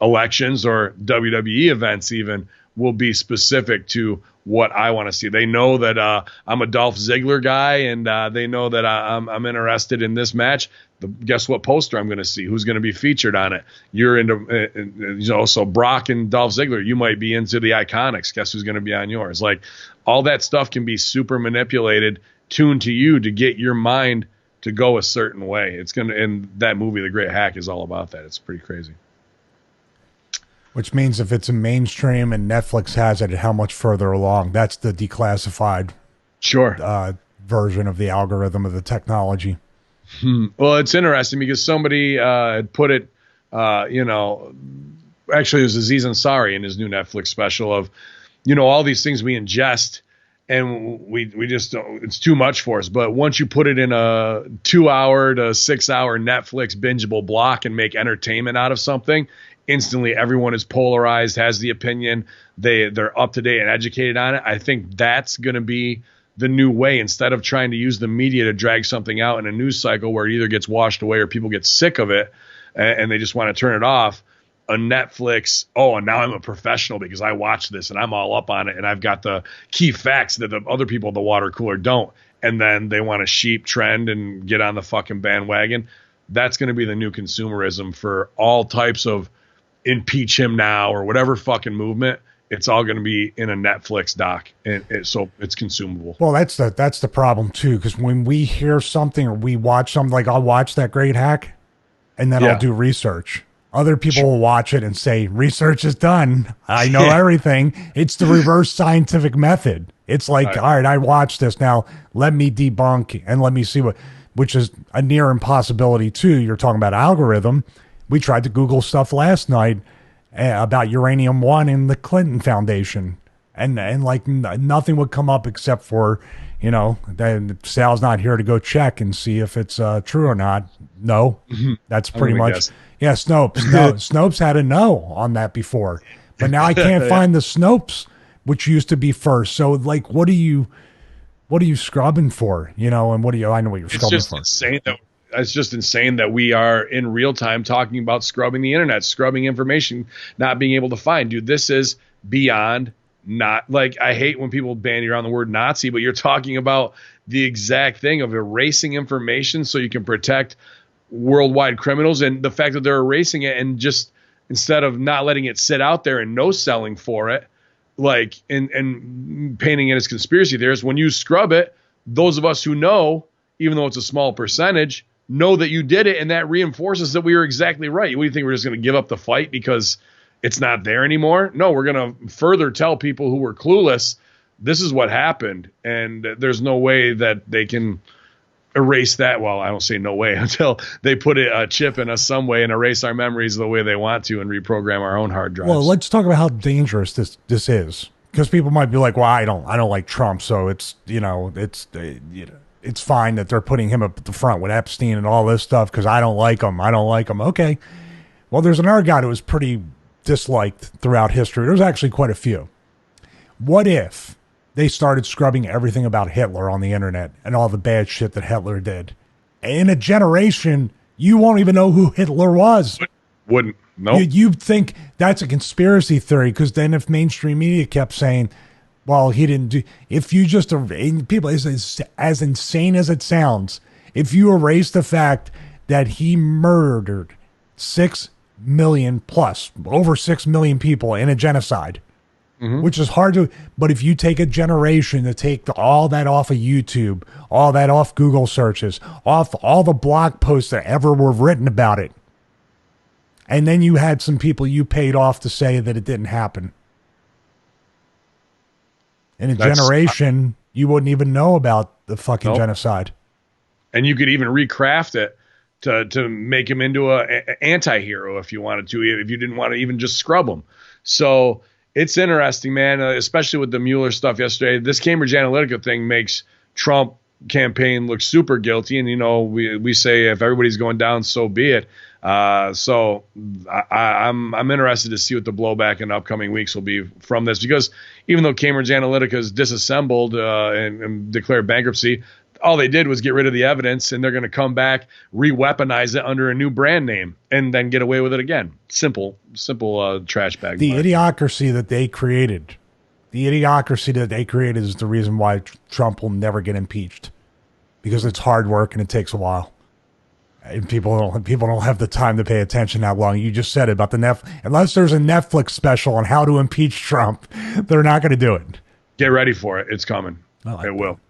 elections or WWE events even will be specific to what I want to see. They know that I'm a Dolph Ziggler guy, and they know that I'm interested in this match. Guess what poster I'm going to see? Who's going to be featured on it? You're into, so Brock and Dolph Ziggler. You might be into the Iconics. Guess who's going to be on yours? Like, all that stuff can be super manipulated, tuned to you to get your mind to go a certain way. And that movie, The Great Hack, is all about that. It's pretty crazy. Which means if it's a mainstream and Netflix has it, how much further along? That's the declassified version of the algorithm of the technology. Well, it's interesting because somebody had put it, actually it was Aziz Ansari in his new Netflix special of, all these things we ingest and we just don't, it's too much for us. But once you put it in a 2-hour to 6-hour Netflix bingeable block and make entertainment out of something, instantly everyone is polarized, has the opinion, they're up to date and educated on it. I think that's going to be the new way. Instead of trying to use the media to drag something out in a news cycle where it either gets washed away or people get sick of it and they just want to turn it off, a Netflix, and now I'm a professional because I watch this and I'm all up on it and I've got the key facts that the other people at the water cooler don't. And then they want to sheep trend and get on the fucking bandwagon. That's going to be the new consumerism for all types of impeach him now or whatever fucking movement. It's all going to be in a Netflix doc, and so it's consumable. Well, that's the problem too, because when we hear something or we watch something, like I'll watch That Great Hack, and then I'll do research. Other people will watch it and say, research is done. I know everything. It's the reverse scientific method. It's like, all right, I watched this. Now let me debunk and let me see which is a near impossibility too. You're talking about algorithm. We tried to Google stuff last night about uranium-1 in the Clinton Foundation. And like nothing would come up except for, Sal's not here to go check and see if it's true or not. No, that's pretty much. Guess. Yeah, Snopes. No, Snopes had a no on that before, but now I can't find the Snopes, which used to be first. So, like, what are you scrubbing for? And I know what you're scrubbing for. It's just insane that we are in real time talking about scrubbing the internet, scrubbing information, not being able to find. Dude, this is beyond not like, I hate when people bandy around the word Nazi, but you're talking about the exact thing of erasing information so you can protect worldwide criminals, and the fact that they're erasing it and just instead of not letting it sit out there and no selling for it, like and painting it as conspiracy theorists. When you scrub it, those of us who know, even though it's a small percentage, know that you did it, and that reinforces that we were exactly right. What do you think, we're just going to give up the fight because it's not there anymore? No, we're going to further tell people who were clueless this is what happened, and there's no way that they can erase that. Well, I don't say no way until they put a chip in us some way and erase our memories the way they want to and reprogram our own hard drives. Well, let's talk about how dangerous this is, because people might be like, well, I don't like Trump, so it's it's fine that they're putting him up at the front with Epstein and all this stuff because I don't like him. Okay. Well, there's another guy that was pretty disliked throughout history. There's actually quite a few. What if they started scrubbing everything about Hitler on the internet and all the bad shit that Hitler did? In a generation, you won't even know who Hitler was. Wouldn't. No. You'd think that's a conspiracy theory, because then if mainstream media kept saying, well, he didn't do, if you just, people, as insane as it sounds, if you erase the fact that he murdered 6 million plus, over 6 million people in a genocide, which is hard to, but if you take a generation to take all that off of YouTube, all that off Google searches, off all the blog posts that ever were written about it, and then you had some people you paid off to say that it didn't happen. In a generation, you wouldn't even know about the fucking genocide. And you could even recraft it to make him into an anti-hero if you wanted to, if you didn't want to even just scrub him. So it's interesting, man, especially with the Mueller stuff yesterday. This Cambridge Analytica thing makes Trump campaign look super guilty. And, we say if everybody's going down, so be it. So I'm interested to see what the blowback in upcoming weeks will be from this, because even though Cambridge Analytica is disassembled and declared bankruptcy, all they did was get rid of the evidence, and they're going to come back, re-weaponize it under a new brand name, and then get away with it again. Simple trash bag. The idiocracy that they created is the reason why Trump will never get impeached, because it's hard work and it takes a while. And people don't have the time to pay attention that long. You just said it about unless there's a Netflix special on how to impeach Trump, they're not going to do it. Get ready for it. It's coming. It will.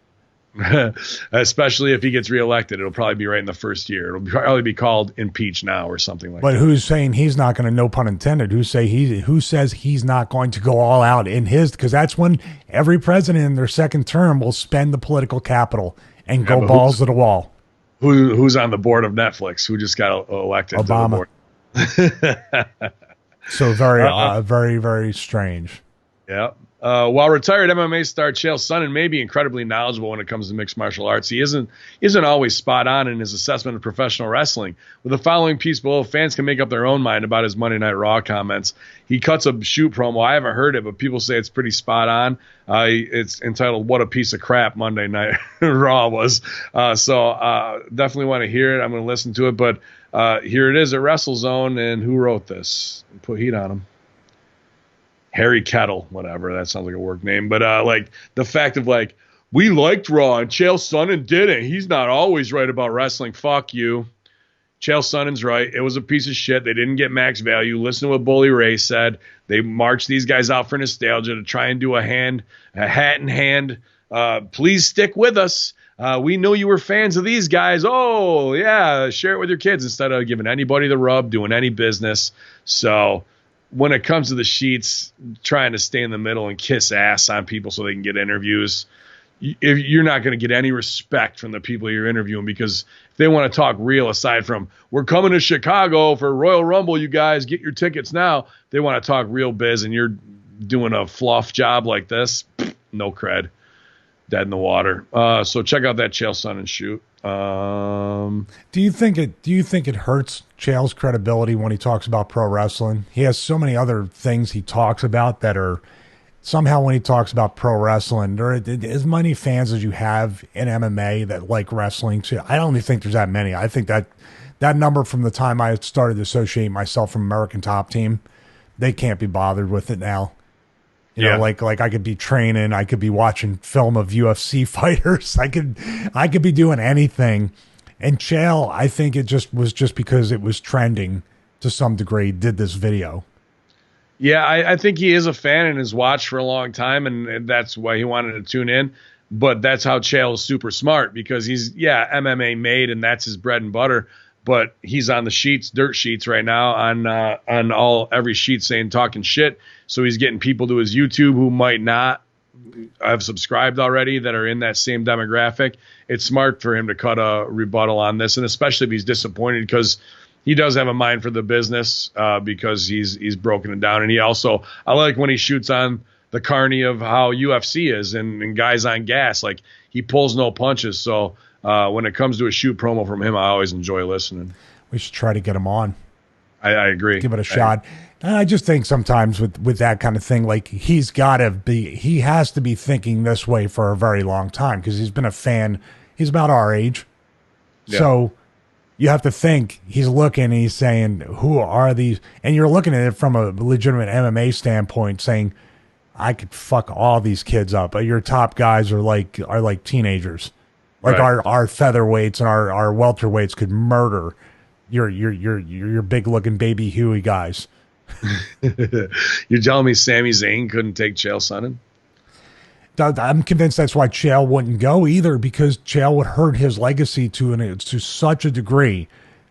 Especially if he gets reelected, it'll probably be right in the first year. It'll probably be called Impeach Now or something like that. But who's saying he's not going to, no pun intended, who says he's not going to go all out in his, because that's when every president in their second term will spend the political capital and go balls to the wall. Who's on the board of Netflix? Who just got elected? Obama. To the board? So very, very strange. Yeah. While retired MMA star Chael Sonnen may be incredibly knowledgeable when it comes to mixed martial arts, he isn't always spot on in his assessment of professional wrestling. With the following piece below, fans can make up their own mind about his Monday Night Raw comments. He cuts a shoot promo. I haven't heard it, but people say it's pretty spot on. It's entitled "What a Piece of Crap Monday Night Raw Was." So definitely want to hear it. I'm going to listen to it, but here it is at WrestleZone. And who wrote this? Put heat on him. Harry Kettle, whatever. That sounds like a work name. But like the fact of like, we liked Raw and Chael Sonnen didn't. He's not always right about wrestling. Fuck you. Chael Sonnen's right. It was a piece of shit. They didn't get max value. Listen to what Bully Ray said. They marched these guys out for nostalgia to try and do a hat in hand. Please stick with us. we know you were fans of these guys. Oh, yeah, share it with your kids instead of giving anybody the rub, doing any business. So when it comes to the sheets, trying to stay in the middle and kiss ass on people so they can get interviews, you're not going to get any respect from the people you're interviewing, because if they want to talk real, aside from we're coming to Chicago for Royal Rumble, you guys get your tickets now, they want to talk real biz, and you're doing a fluff job like this, no cred, dead in the water. So check out that Chael Sonnen shoot. Do you think it hurts Chael's credibility when he talks about pro wrestling? He has so many other things he talks about that are somehow, when he talks about pro wrestling, there are as many fans as you have in MMA that like wrestling too. I don't even think there's that many. I think that number from the time I started to associate myself from American Top Team, they can't be bothered with it now. You know, like I could be training, I could be watching film of UFC fighters, I could be doing anything. And Chael, I think it was just because it was trending to some degree, did this video. Yeah, I think he is a fan and has watched for a long time, and that's why he wanted to tune in. But that's how Chael is super smart, because he's, MMA made, and that's his bread and butter. But he's on the sheets, dirt sheets right now, on every sheet saying, talking shit. So he's getting people to his YouTube who might not have subscribed already, that are in that same demographic. It's smart for him to cut a rebuttal on this, and especially if he's disappointed, because he does have a mind for the business, because he's broken it down. And he also, I like when he shoots on the carny of how UFC is and guys on gas. Like, he pulls no punches. So when it comes to a shoot promo from him, I always enjoy listening. We should try to get him on. I agree. Give it a shot. And I just think sometimes with that kind of thing, like, he has to be thinking this way for a very long time, because he's been a fan. He's about our age. Yeah. So you have to think he's looking and he's saying, who are these? And you're looking at it from a legitimate MMA standpoint, saying, I could fuck all these kids up. But your top guys are like teenagers. Like, right. our featherweights and our welterweights could murder your big looking baby Huey guys. You're telling me Sami Zayn couldn't take Chael Sonnen? I'm convinced that's why Chael wouldn't go either, because Chael would hurt his legacy to such a degree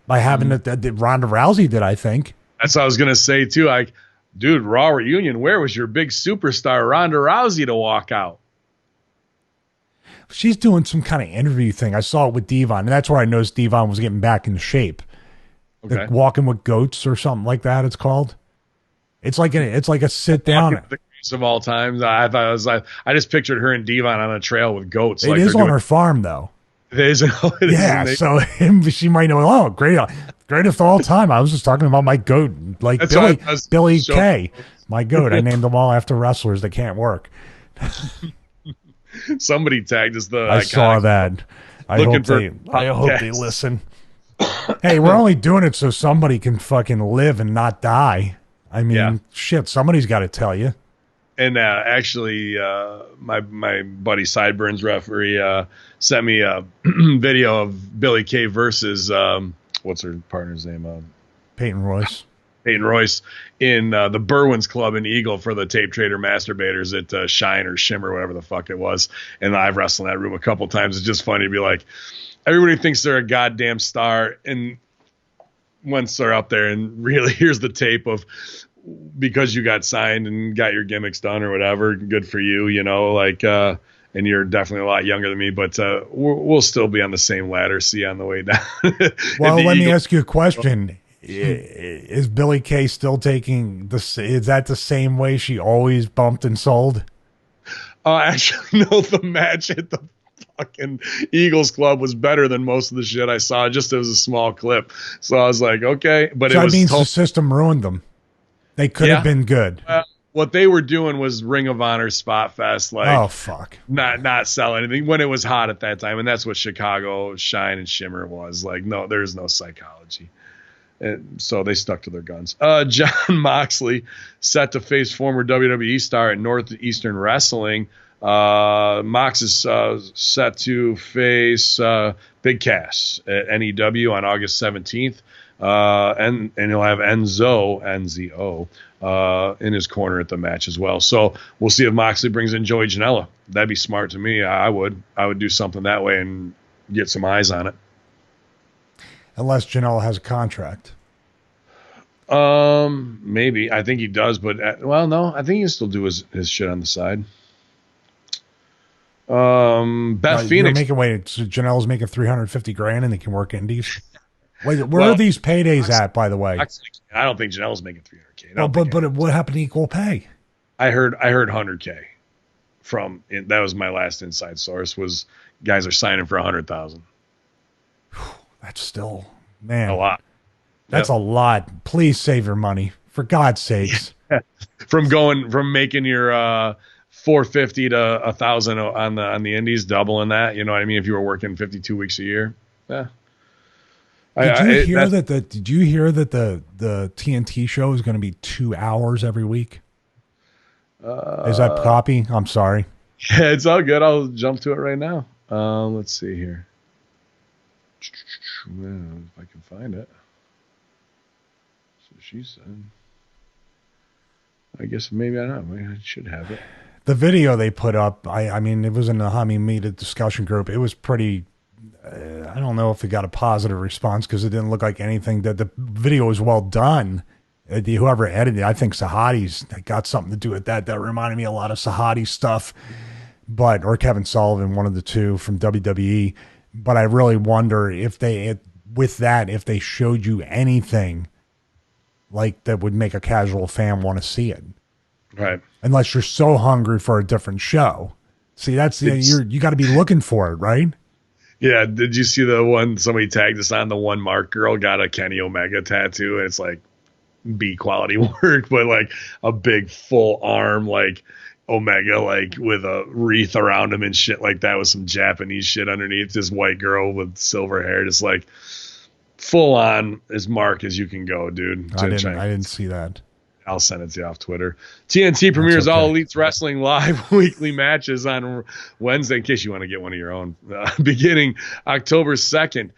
by having that Ronda Rousey did, I think. That's what I was going to say too. Like, dude, Raw reunion, where was your big superstar Ronda Rousey to walk out? She's doing some kind of interview thing. I saw it with Devon, and that's where I noticed Devon was getting back into shape. Okay. Like Walking with Goats or something like that, it's called. It's like a sit down. Of all times, I thought it was like, I just pictured her and Devon on a trail with goats. It is on her farm, though. It is. Yeah, so she might know. Oh, greatest of all time. I was just talking about my goat, like Billy Kay, my goat. I named them all after wrestlers that can't work. Somebody tagged us. I saw that. I hope they listen. Hey, we're only doing it so somebody can fucking live and not die. I mean, shit, somebody's got to tell you. And actually, my buddy Sideburns referee sent me a video of Billy Kay versus what's her partner's name? Peyton Royce. Peyton Royce in the Berwyn's Club in Eagle for the Tape Trader Masturbators at Shine or Shimmer, whatever the fuck it was. And I've wrestled in that room a couple times. It's just funny to be like, everybody thinks they're a goddamn star, and once they're up there, and really, here's the tape of, because you got signed and got your gimmicks done or whatever, good for you, you know, like, and you're definitely a lot younger than me, but we'll still be on the same ladder, see you on the way down. Well, let me ask you a question. Is Billy Kay still taking is that the same way she always bumped and sold? Actually, no, the match at the fucking Eagles Club was better than most of the shit I saw. Just it was a small clip, so I was like, okay, but so it means the system ruined them. They could have been good. What they were doing was Ring of Honor Spot Fest, like, oh fuck, not sell anything when it was hot at that time, and that's what Chicago Shine and Shimmer was like. No, there's no psychology. And so they stuck to their guns. John Moxley set to face former WWE star at Northeastern Wrestling. Mox is set to face Big Cass at N.E.W. on August 17th. and he'll have Nzo in his corner at the match as well. So we'll see if Moxley brings in Joey Janela. That'd be smart to me. I would do something that way and get some eyes on it. Unless Janela has a contract. Maybe. I think he does, but no, I think he can still do his shit on the side. Beth Phoenix. Janela's making $350,000 and they can work indies. Wait, where are these paydays at, by the way? I don't think Janela's making $300K. But what happened to equal pay? I heard $100K that was my last inside source, was guys are signing for $100,000. That's still, man, a lot. That's a lot. Please save your money, for God's sakes. From making your 450 to 1,000 on the indies, doubling that. You know what I mean? If you were working 52 weeks a year, yeah. Did you hear that the TNT show is going to be 2 hours every week? Is that copy? I'm sorry. Yeah, it's all good. I'll jump to it right now. Let's see here. If I can find it. So she said. I guess maybe I don't know. I should have it. The video they put up, I mean, it was in the Hamin Media discussion group. It was pretty. I don't know if it got a positive response because it didn't look like anything. That the video was well done. Whoever edited it, I think Sahadi's got something to do with that. That reminded me a lot of Sahadi stuff, or Kevin Sullivan, one of the two from WWE. But I really wonder if if they showed you anything like that would make a casual fan want to see it. Right. Unless you're so hungry for a different show. See, you got to be looking for it, right? Yeah. Did you see the one somebody tagged us on? The one Mark girl got a Kenny Omega tattoo, and it's like B quality work, but like a big full arm, like Omega, like with a wreath around him and shit like that, with some Japanese shit underneath. This white girl with silver hair, just like full on as Mark as you can go, dude. I didn't see that. I'll send it to you off Twitter. TNT premieres All Elites Wrestling live weekly matches on Wednesday, in case you want to get one of your own, beginning October 2nd,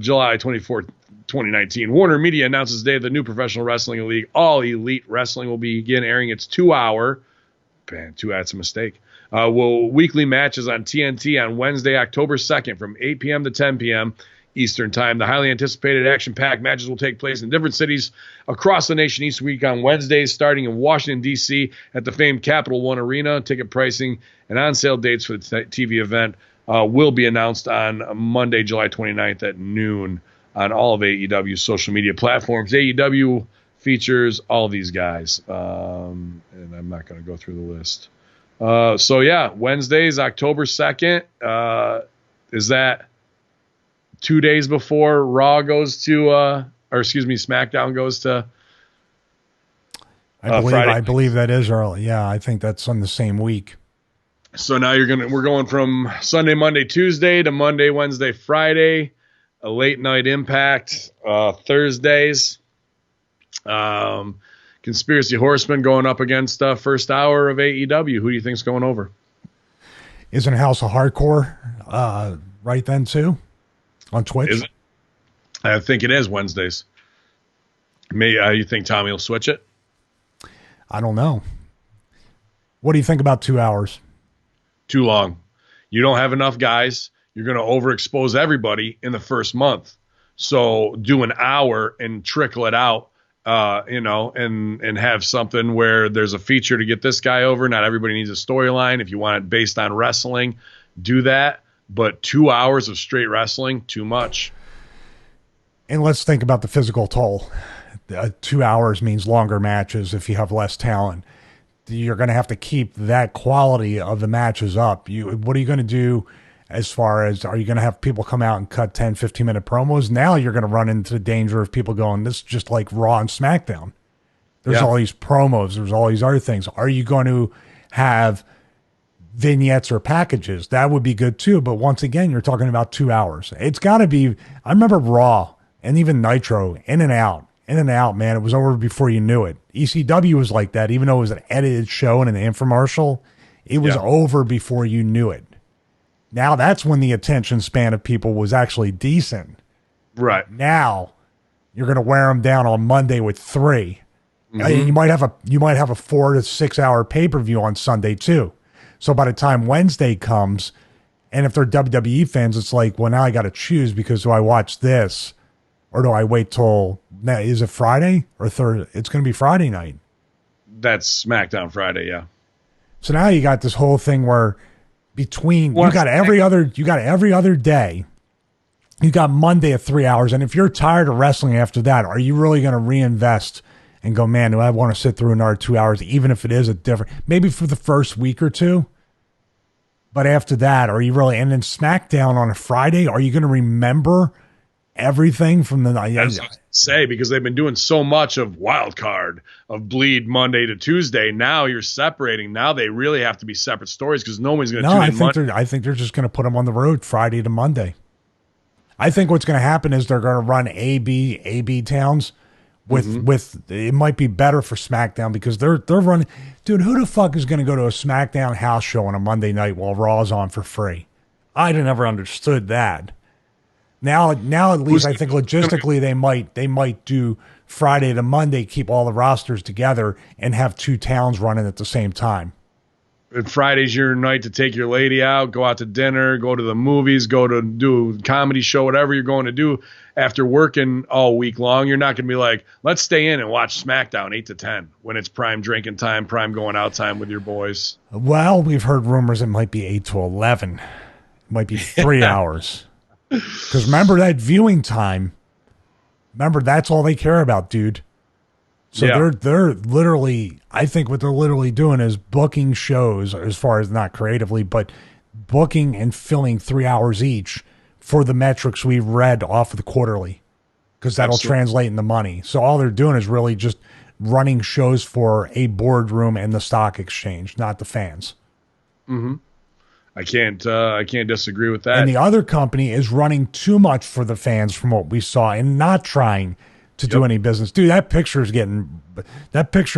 July 24th, 2019. Warner Media announces today the new professional wrestling league, All Elite Wrestling, will begin airing its 2-hour. Man, that's a mistake. Weekly matches on TNT on Wednesday, October 2nd from 8 p.m. to 10 p.m. Eastern Time. The highly anticipated action-packed matches will take place in different cities across the nation each week on Wednesdays, starting in Washington, D.C. at the famed Capital One Arena. Ticket pricing and on-sale dates for the TV event will be announced on Monday, July 29th at noon on all of AEW's social media platforms. AEW features all these guys, and I'm not going to go through the list. So, yeah, Wednesdays, October 2nd. Is that 2 days before Raw goes to, SmackDown goes to Friday? I believe that is early. Yeah, I think that's on the same week. So now we're going from Sunday, Monday, Tuesday to Monday, Wednesday, Friday, a late night Impact, Thursdays. Conspiracy Horsemen going up against first hour of AEW. Who do you think's going over? Isn't House of Hardcore right then too on Twitch? Is it? I think it is Wednesdays. You think Tommy will switch it? I don't know. What do you think about 2 hours? Too long. You don't have enough guys. You're going to overexpose everybody in the first month. So do an hour and trickle it out. And have something where there's a feature to get this guy over. Not everybody needs a storyline. If you want it based on wrestling, do that. But 2 hours of straight wrestling, too much. And let's think about the physical toll. 2 hours means longer matches if you have less talent. You're going to have to keep that quality of the matches up. What are you going to do as far as, are you going to have people come out and cut 10, 15-minute promos? Now you're going to run into the danger of people going, this is just like Raw and SmackDown. There's all these promos. There's all these other things. Are you going to have vignettes or packages? That would be good too. But once again, you're talking about 2 hours. It's got to be, I remember Raw and even Nitro, in and out, man. It was over before you knew it. ECW was like that. Even though it was an edited show and an infomercial, it was over before you knew it. Now that's when the attention span of people was actually decent. Right. Now You're going to wear them down on Monday with 3. And you might have a 4 to 6 hour pay-per-view on Sunday too. So by the time Wednesday comes, and if they're WWE fans, it's like, well, now I got to choose, because do I watch this or do I wait till, is it Friday or Thursday? It's going to be Friday night. That's SmackDown Friday, yeah. So now you got this whole thing where between you got every other day, you got Monday at 3 hours, and if you're tired of wrestling after that, are you really going to reinvest and go, man, do I want to sit through another 2 hours, even if it is a different, maybe for the first week or two? But after that, are you really, and then SmackDown on a Friday, are you going to remember everything from the night? That's what I say, because they've been doing so much of wild card, of bleed Monday to Tuesday. Now you're separating. Now they really have to be separate stories, because nobody's going to tune in. I think they're just going to put them on the road Friday to Monday. I think what's going to happen is they're going to run AB towns with it might be better for SmackDown, because they're running. Dude, who the fuck is going to go to a SmackDown house show on a Monday night while Raw's on for free? I never understood that. Now at least I think logistically they might do Friday to Monday, keep all the rosters together, and have 2 towns running at the same time. And Friday's your night to take your lady out, go out to dinner, go to the movies, go to do a comedy show, whatever you're going to do after working all week long. You're not going to be like, let's stay in and watch SmackDown 8 to 10 when it's prime drinking time, prime going out time with your boys. Well, we've heard rumors it might be 8 to 11. It might be 3 hours. Because remember that viewing time. Remember, that's all they care about, dude. So they're literally, I think what they're literally doing is booking shows, as far as not creatively, but booking and filling 3 hours each for the metrics we've read off of the quarterly, because that'll translate into money. So all they're doing is really just running shows for a boardroom and the stock exchange, not the fans. Mm-hmm. I can't disagree with that. And the other company is running too much for the fans from what we saw, and not trying to do any business. Dude, that picture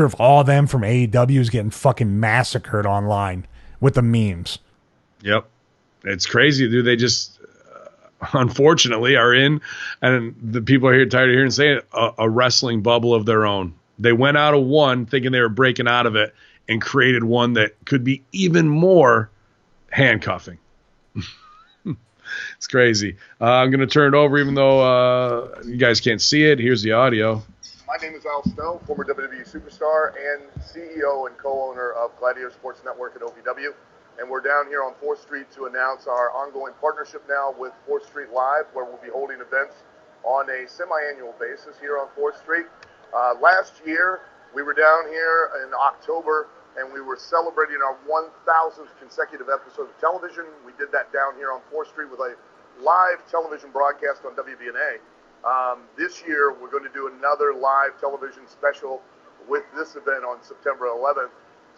of all of them from AEW is getting fucking massacred online with the memes. Yep. It's crazy, dude. They just unfortunately are in, and the people are here tired of hearing say it, a wrestling bubble of their own. They went out of one thinking they were breaking out of it, and created one that could be even more handcuffing. It's crazy. I'm going to turn it over, even though you guys can't see it. Here's the audio. My name is Al Snow, former WWE superstar and CEO and co-owner of Gladiator Sports Network at OVW. And we're down here on 4th Street to announce our ongoing partnership now with 4th Street Live, where we'll be holding events on a semi-annual basis here on 4th Street. Last year, we were down here in October, and we were celebrating our 1,000th consecutive episode of television. We did that down here on 4th Street with a live television broadcast on WBNA. This year, we're going to do another live television special with this event on September 11th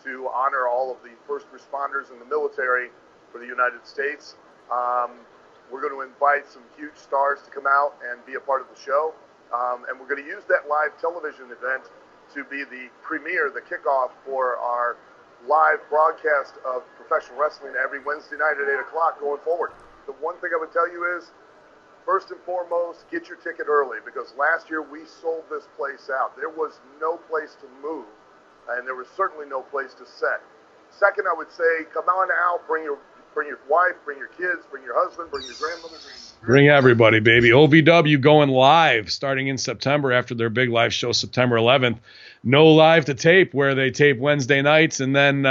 to honor all of the first responders in the military for the United States. We're going to invite some huge stars to come out and be a part of the show. And we're going to use that live television event to be the premiere, the kickoff for our live broadcast of professional wrestling every Wednesday night at 8 o'clock going forward. The one thing I would tell you is, first and foremost, get your ticket early, because last year we sold this place out. There was no place to move, and there was certainly no place to set. Second, I would say, come on out, bring your wife, bring your kids, bring your husband, bring your grandmother. Bring everybody, baby. OVW going live starting in September after their big live show September 11th. No live to tape, where they tape Wednesday nights, and then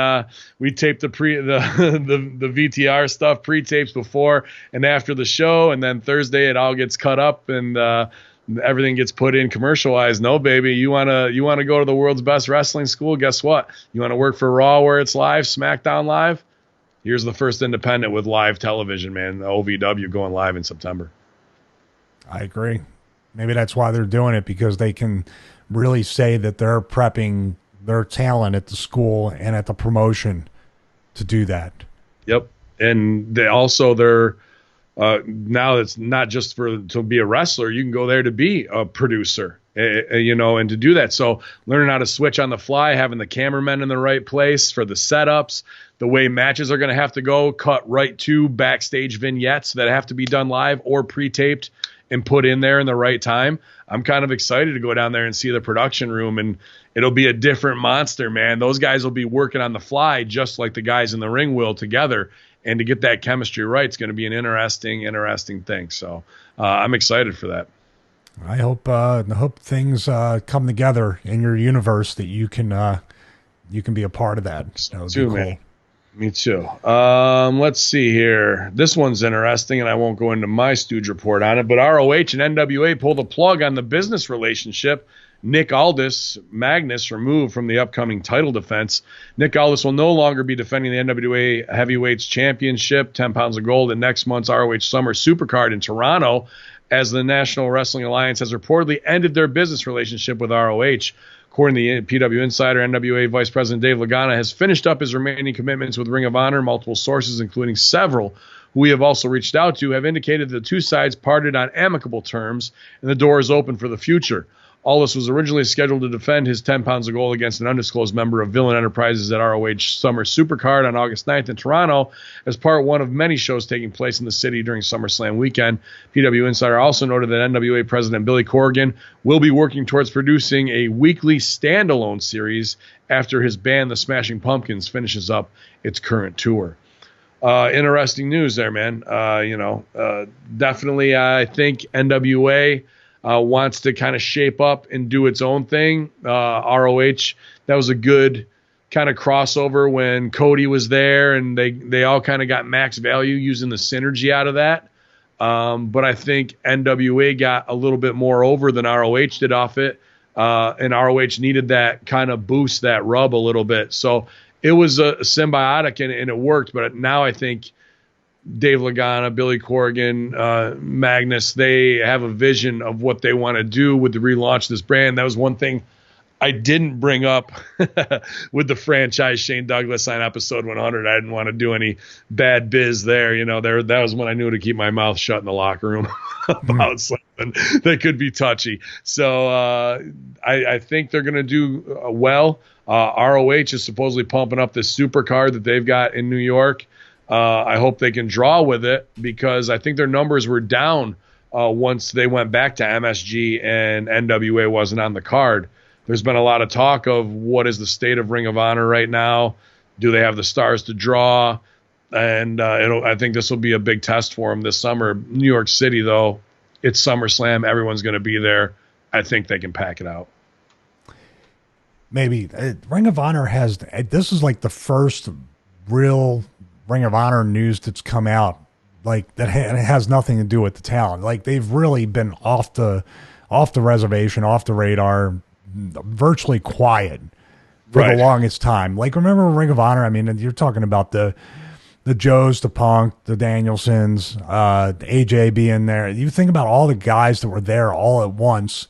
we tape the VTR stuff, pre-tapes before and after the show, and then Thursday it all gets cut up and everything gets put in commercial-wise. No, baby, you wanna go to the world's best wrestling school? Guess what? You want to work for Raw where it's live, SmackDown live? Here's the first independent with live television, man. OVW going live in September. I agree. Maybe that's why they're doing it, because they can really say that they're prepping their talent at the school and at the promotion to do that. Yep. And they're now it's not just to be a wrestler. You can go there to be a producer, and to do that. So learning how to switch on the fly, having the cameramen in the right place for the setups, the way matches are going to have to go, cut right to backstage vignettes that have to be done live or pre-taped and put in there in the right time, I'm kind of excited to go down there and see the production room, and it'll be a different monster, man. Those guys will be working on the fly just like the guys in the ring will together, and to get that chemistry right, it's going to be an interesting thing. So I'm excited for that. I hope things come together in your universe that you can be a part of that. That would be cool. Man. Me too. Let's see here. This one's interesting, and I won't go into my Stooge report on it, but ROH and NWA pull the plug on the business relationship. Nick Aldis, Magnus removed from the upcoming title defense. Nick Aldis will no longer be defending the NWA Heavyweights Championship, 10 pounds of gold, in next month's ROH Summer Supercard in Toronto, as the National Wrestling Alliance has reportedly ended their business relationship with ROH. According to the PW Insider, NWA Vice President Dave Lagana has finished up his remaining commitments with Ring of Honor. Multiple sources, including several who we have also reached out to, have indicated the two sides parted on amicable terms, and the door is open for the future. Aldis was originally scheduled to defend his 10 pounds of gold against an undisclosed member of Villain Enterprises at ROH Summer Supercard on August 9th in Toronto as part one of many shows taking place in the city during Summerslam weekend. PW Insider also noted that NWA President Billy Corgan will be working towards producing a weekly standalone series after his band, the Smashing Pumpkins, finishes up its current tour. Interesting news there, man. Definitely I think NWA wants to kind of shape up and do its own thing. ROH, that was a good kind of crossover when Cody was there, and they all kind of got max value using the synergy out of that. But I think NWA got a little bit more over than ROH did off it, and ROH needed that kind of boost, that rub a little bit. So it was a symbiotic, and it worked. But now I think Dave Lagana, Billy Corgan, Magnus, they have a vision of what they want to do with the relaunch of this brand. That was one thing I didn't bring up with the franchise Shane Douglas on episode 100. I didn't want to do any bad biz there. That was when I knew to keep my mouth shut in the locker room about something that could be touchy. So I think they're going to do well. ROH is supposedly pumping up this super card that they've got in New York. I hope they can draw with it, because I think their numbers were down once they went back to MSG and NWA wasn't on the card. There's been a lot of talk of what is the state of Ring of Honor right now. Do they have the stars to draw? And I think this will be a big test for them this summer. New York City, though, it's SummerSlam. Everyone's going to be there. I think they can pack it out. Maybe. Ring of Honor has – this is like the first real – Ring of Honor news that's come out like that, and it has nothing to do with the talent. Like, they've really been off the reservation, off the radar, virtually quiet for the longest time. Like, remember Ring of Honor? I mean, you're talking about the Joes, the Punk, the Danielsons, AJ being there. You think about all the guys that were there all at once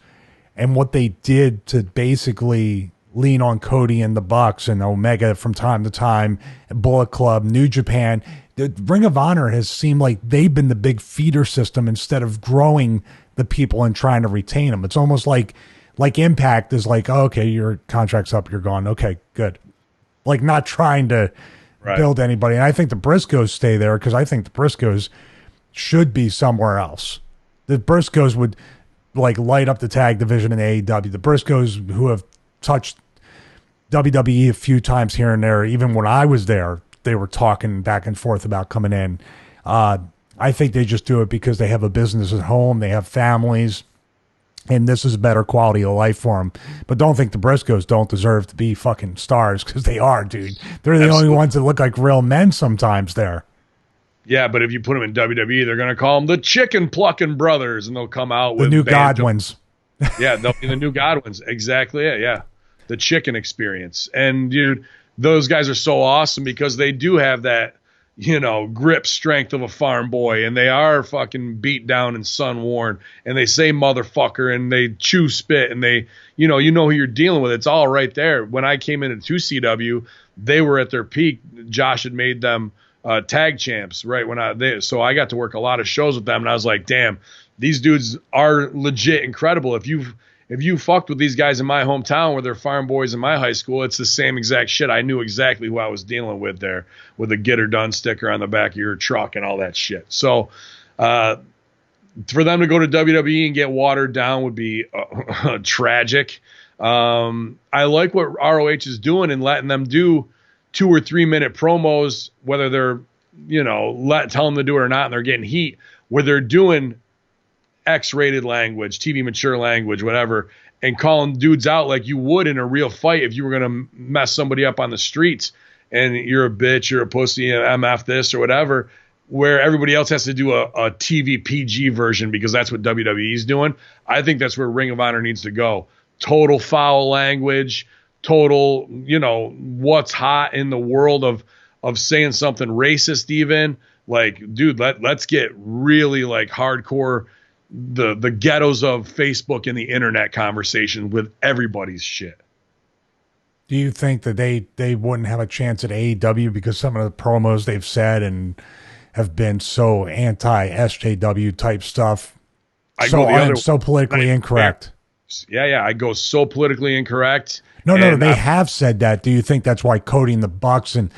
and what they did to basically lean on Cody and the Bucks and Omega from time to time, Bullet Club, New Japan. The Ring of Honor has seemed like they've been the big feeder system instead of growing the people and trying to retain them. It's almost like Impact is like, oh, okay, your contract's up, you're gone. Okay, good. Like, not trying to build anybody. And I think the Briscoes stay there because I think the Briscoes should be somewhere else. The Briscoes would like light up the tag division in AEW. The Briscoes, who have touched WWE a few times here and there, even when I was there, they were talking back and forth about coming in. I think they just do it because they have a business at home, they have families, and this is a better quality of life for them. But don't think the Briscoes don't deserve to be fucking stars, because they are, dude. They're the only ones that look like real men sometimes there. Yeah, but if you put them in WWE, they're going to call them the Chicken Plucking Brothers, and they'll come out with the new Godwins. Yeah, they'll be the new Godwins. Exactly it, yeah. The chicken experience. And dude, those guys are so awesome because they do have that, grip strength of a farm boy, and they are fucking beat down and sun worn, and they say motherfucker, and they chew spit, and they, you know who you're dealing with. It's all right there. When I came into 2CW, they were at their peak. Josh had made them tag champs right so I got to work a lot of shows with them, and I was like, damn, these dudes are legit incredible. If you fucked with these guys in my hometown where they're farm boys in my high school, it's the same exact shit. I knew exactly who I was dealing with there, with a get her done sticker on the back of your truck and all that shit. So for them to go to WWE and get watered down would be tragic. I like what ROH is doing and letting them do 2 or 3 minute promos, whether they're, tell them to do it or not, and they're getting heat, where they're doing X-rated language, TV mature language, whatever, and calling dudes out like you would in a real fight if you were going to mess somebody up on the streets and you're a bitch, you're a pussy, MF this or whatever, where everybody else has to do a TV PG version because that's what WWE's doing. I think that's where Ring of Honor needs to go. Total foul language, total, what's hot in the world of saying something racist even. Like, dude, let's get really like hardcore the ghettos of Facebook and the internet conversation with everybody's shit. Do you think that they wouldn't have a chance at AEW because some of the promos they've said and have been so anti-SJW type stuff, so politically incorrect? Yeah, I go so politically incorrect. No, they have said that. Do you think that's why Cody and the Bucks, and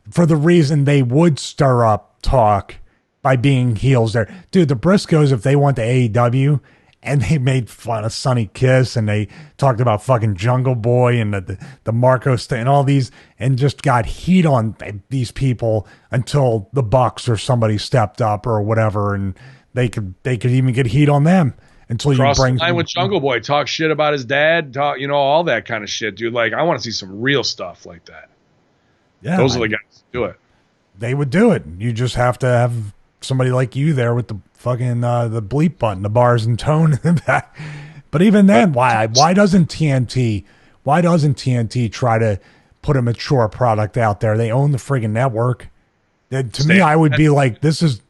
for the reason they would stir up talk by being heels there? Dude, the Briscoes, if they went to AEW and they made fun of Sonny Kiss and they talked about fucking Jungle Boy and the Marcos thing and all these, and just got heat on these people until the Bucks or somebody stepped up or whatever, and they could even get heat on them until cross you bring the line with Jungle Boy, talk shit about his dad, talk, all that kind of shit, dude. Like, I want to see some real stuff like that. Yeah, those are the guys who do it. They would do it. You just have to have somebody like you there with the fucking the bleep button, the bars and tone in the back. But even then, why doesn't TNT try to put a mature product out there? They own the friggin' network. To me, I would be like, this is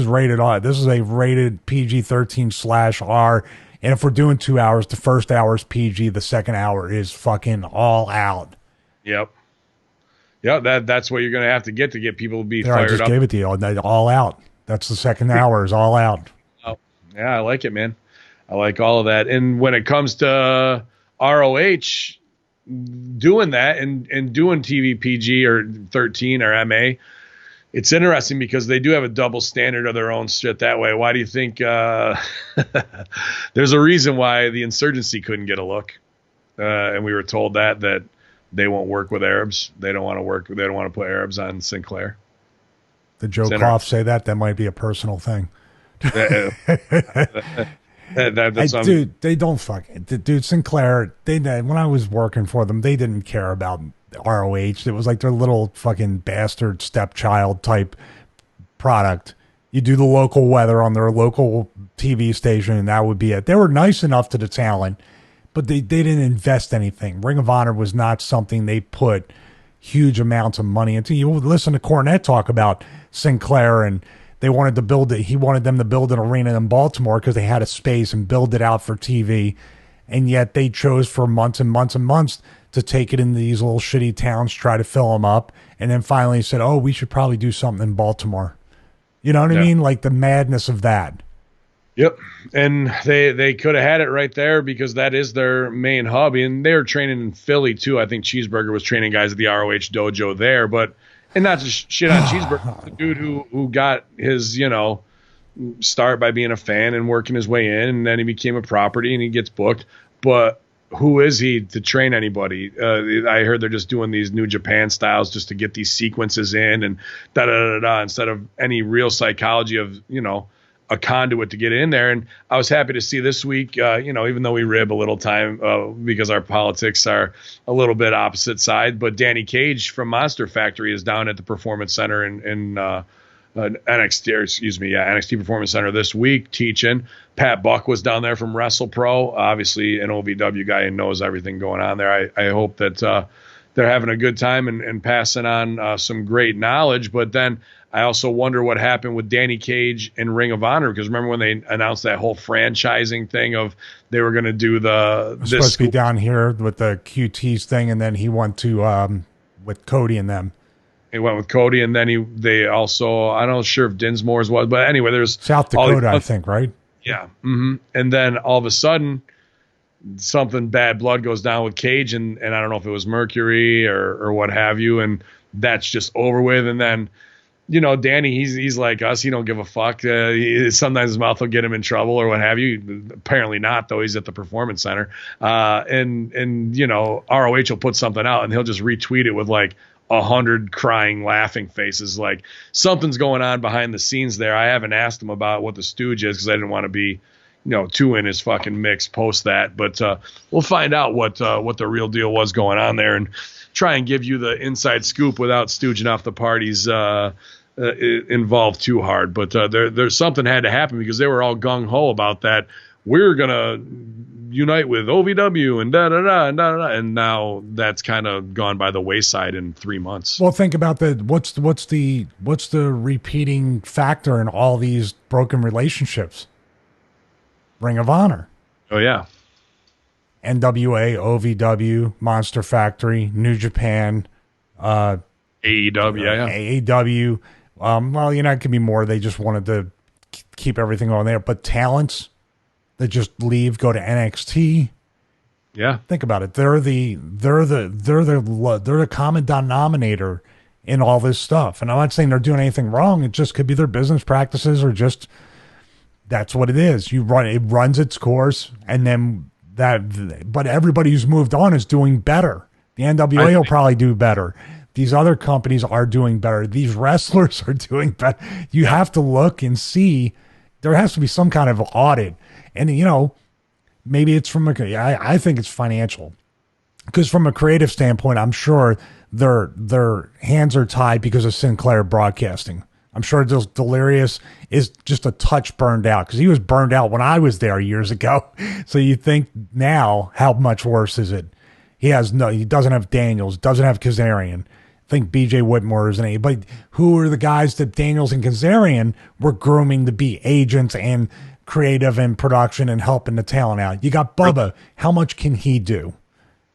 rated R. This is a rated PG-13/R. And if we're doing 2 hours, the first hour is PG, the second hour is fucking all out. Yep. Yeah, that's what you're going to have to get people to be fired up. I just gave it to you, all out. That's the second hour is all out. Oh, yeah, I like it, man. I like all of that. And when it comes to ROH doing that and doing TV PG or 13 or MA, it's interesting because they do have a double standard of their own shit that way. Why do you think there's a reason why the Insurgency couldn't get a look? And we were told that they won't work with Arabs. They don't want to put Arabs on Sinclair. Did Joe Koff say that? That might be a personal thing. Dude, they don't fucking. Dude, Sinclair, when I was working for them, they didn't care about ROH. It was like their little fucking bastard stepchild type product. You do the local weather on their local TV station, and that would be it. They were nice enough to the talent, but they didn't invest anything. Ring of Honor was not something they put huge amounts of money into. You listen to Cornette talk about Sinclair, and they wanted to build it. He wanted them to build an arena in Baltimore because they had a space and build it out for TV. And yet they chose for months and months and months to take it into these little shitty towns, try to fill them up. And then finally said, oh, we should probably do something in Baltimore. You know what I mean? Like the madness of that. Yep. And they could have had it right there because that is their main hub. And they were training in Philly too. I think Cheeseburger was training guys at the ROH dojo there, and not to shit on Cheeseburger, the dude who got his, start by being a fan and working his way in, and then he became a property and he gets booked. But who is he to train anybody? I heard they're just doing these New Japan styles just to get these sequences in and da-da-da-da instead of any real psychology of, a conduit to get in there. And I was happy to see this week, even though we rib a little time because our politics are a little bit opposite side, but Danny Cage from Monster Factory is down at the Performance Center in NXT Performance Center this week teaching. Pat Buck was down there from Wrestle Pro, obviously an OVW guy and knows everything going on there. I hope that they're having a good time and passing on some great knowledge. But then I also wonder what happened with Danny Cage and Ring of Honor, because remember when they announced that whole franchising thing of they were going to do supposed to be down here with the QTs thing, and then he went to with Cody and them. He went with Cody, and then they also, I'm not sure if Dinsmore's was, but anyway, there's South Dakota, I think, right? Yeah. Mm-hmm. And then all of a sudden, something bad blood goes down with Cage, and I don't know if it was Mercury or what have you, and that's just over with. And then Danny, he's like us. He don't give a fuck. Sometimes his mouth will get him in trouble or what have you. Apparently not, though. He's at the Performance Center. And ROH will put something out, and he'll just retweet it with like 100 crying, laughing faces. Like something's going on behind the scenes there. I haven't asked him about what the stooge is because I didn't want to be, too in his fucking mix post that. But we'll find out what the real deal was going on there and try and give you the inside scoop without stooging off the parties involved too hard. But there's something had to happen because they were all gung-ho about that. We're going to unite with OVW and da-da-da and da-da-da. And now that's kind of gone by the wayside in 3 months. Well, think about what's the repeating factor in all these broken relationships? Ring of Honor. Oh, yeah. NWA, OVW, Monster Factory, New Japan, AEW, yeah. AEW. It could be more. They just wanted to keep everything on there. But talents that just leave, go to NXT. Yeah. Think about it. They're the common denominator in all this stuff. And I'm not saying they're doing anything wrong. It just could be their business practices or just that's what it is. It runs its course, and then but everybody who's moved on is doing better. The NWA will probably do better. These other companies are doing better. These wrestlers are doing better. You have to look and see. There has to be some kind of audit. And, maybe it's I think it's financial. Because from a creative standpoint, I'm sure their hands are tied because of Sinclair Broadcasting. I'm sure Delirious is just a touch burned out because he was burned out when I was there years ago. So you think now, how much worse is it? He doesn't have Daniels, doesn't have Kazarian. I think BJ Whitmore is but who are the guys that Daniels and Kazarian were grooming to be agents and creative and production and helping the talent out? You got Bubba. How much can he do?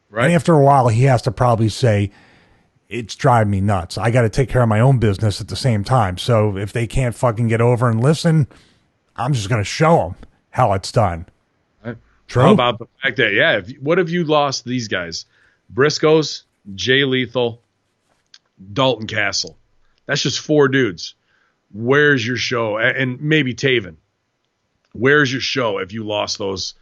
Right. And after a while, he has to probably say, it's driving me nuts. I got to take care of my own business at the same time. So if they can't fucking get over and listen, I'm just going to show them how it's done. Right. True. How about the fact that, what if you lost these guys? Briscoes, Jay Lethal, Dalton Castle. That's just 4 dudes. Where's your show? And maybe Taven. Where's your show if you lost those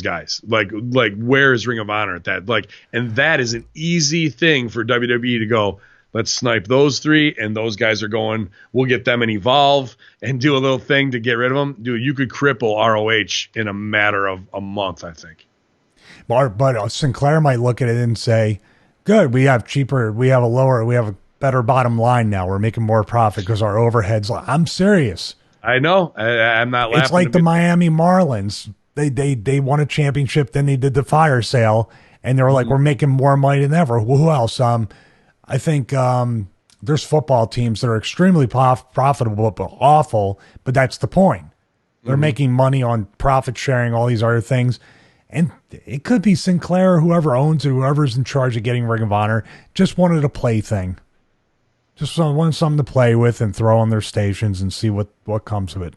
guys? Like where is Ring of Honor at that? And that is an easy thing for WWE to go, let's snipe those 3 and those guys are going, we'll get them and Evolve and do a little thing to get rid of them. Dude, you could cripple ROH in a matter of a month, I think. But Sinclair might look at it and say, good, we have a better bottom line now. We're making more profit because our overhead's I'm serious. I know. I'm not laughing. It's like the Miami Marlins. They won a championship, then they did the fire sale, and they were like, we're making more money than ever. Well, who else? I think there's football teams that are extremely profitable but awful, but that's the point. They're making money on profit sharing, all these other things. And it could be Sinclair or whoever owns it, whoever's in charge of getting Ring of Honor, just wanted a plaything. Just wanted something to play with and throw on their stations and see what comes of it.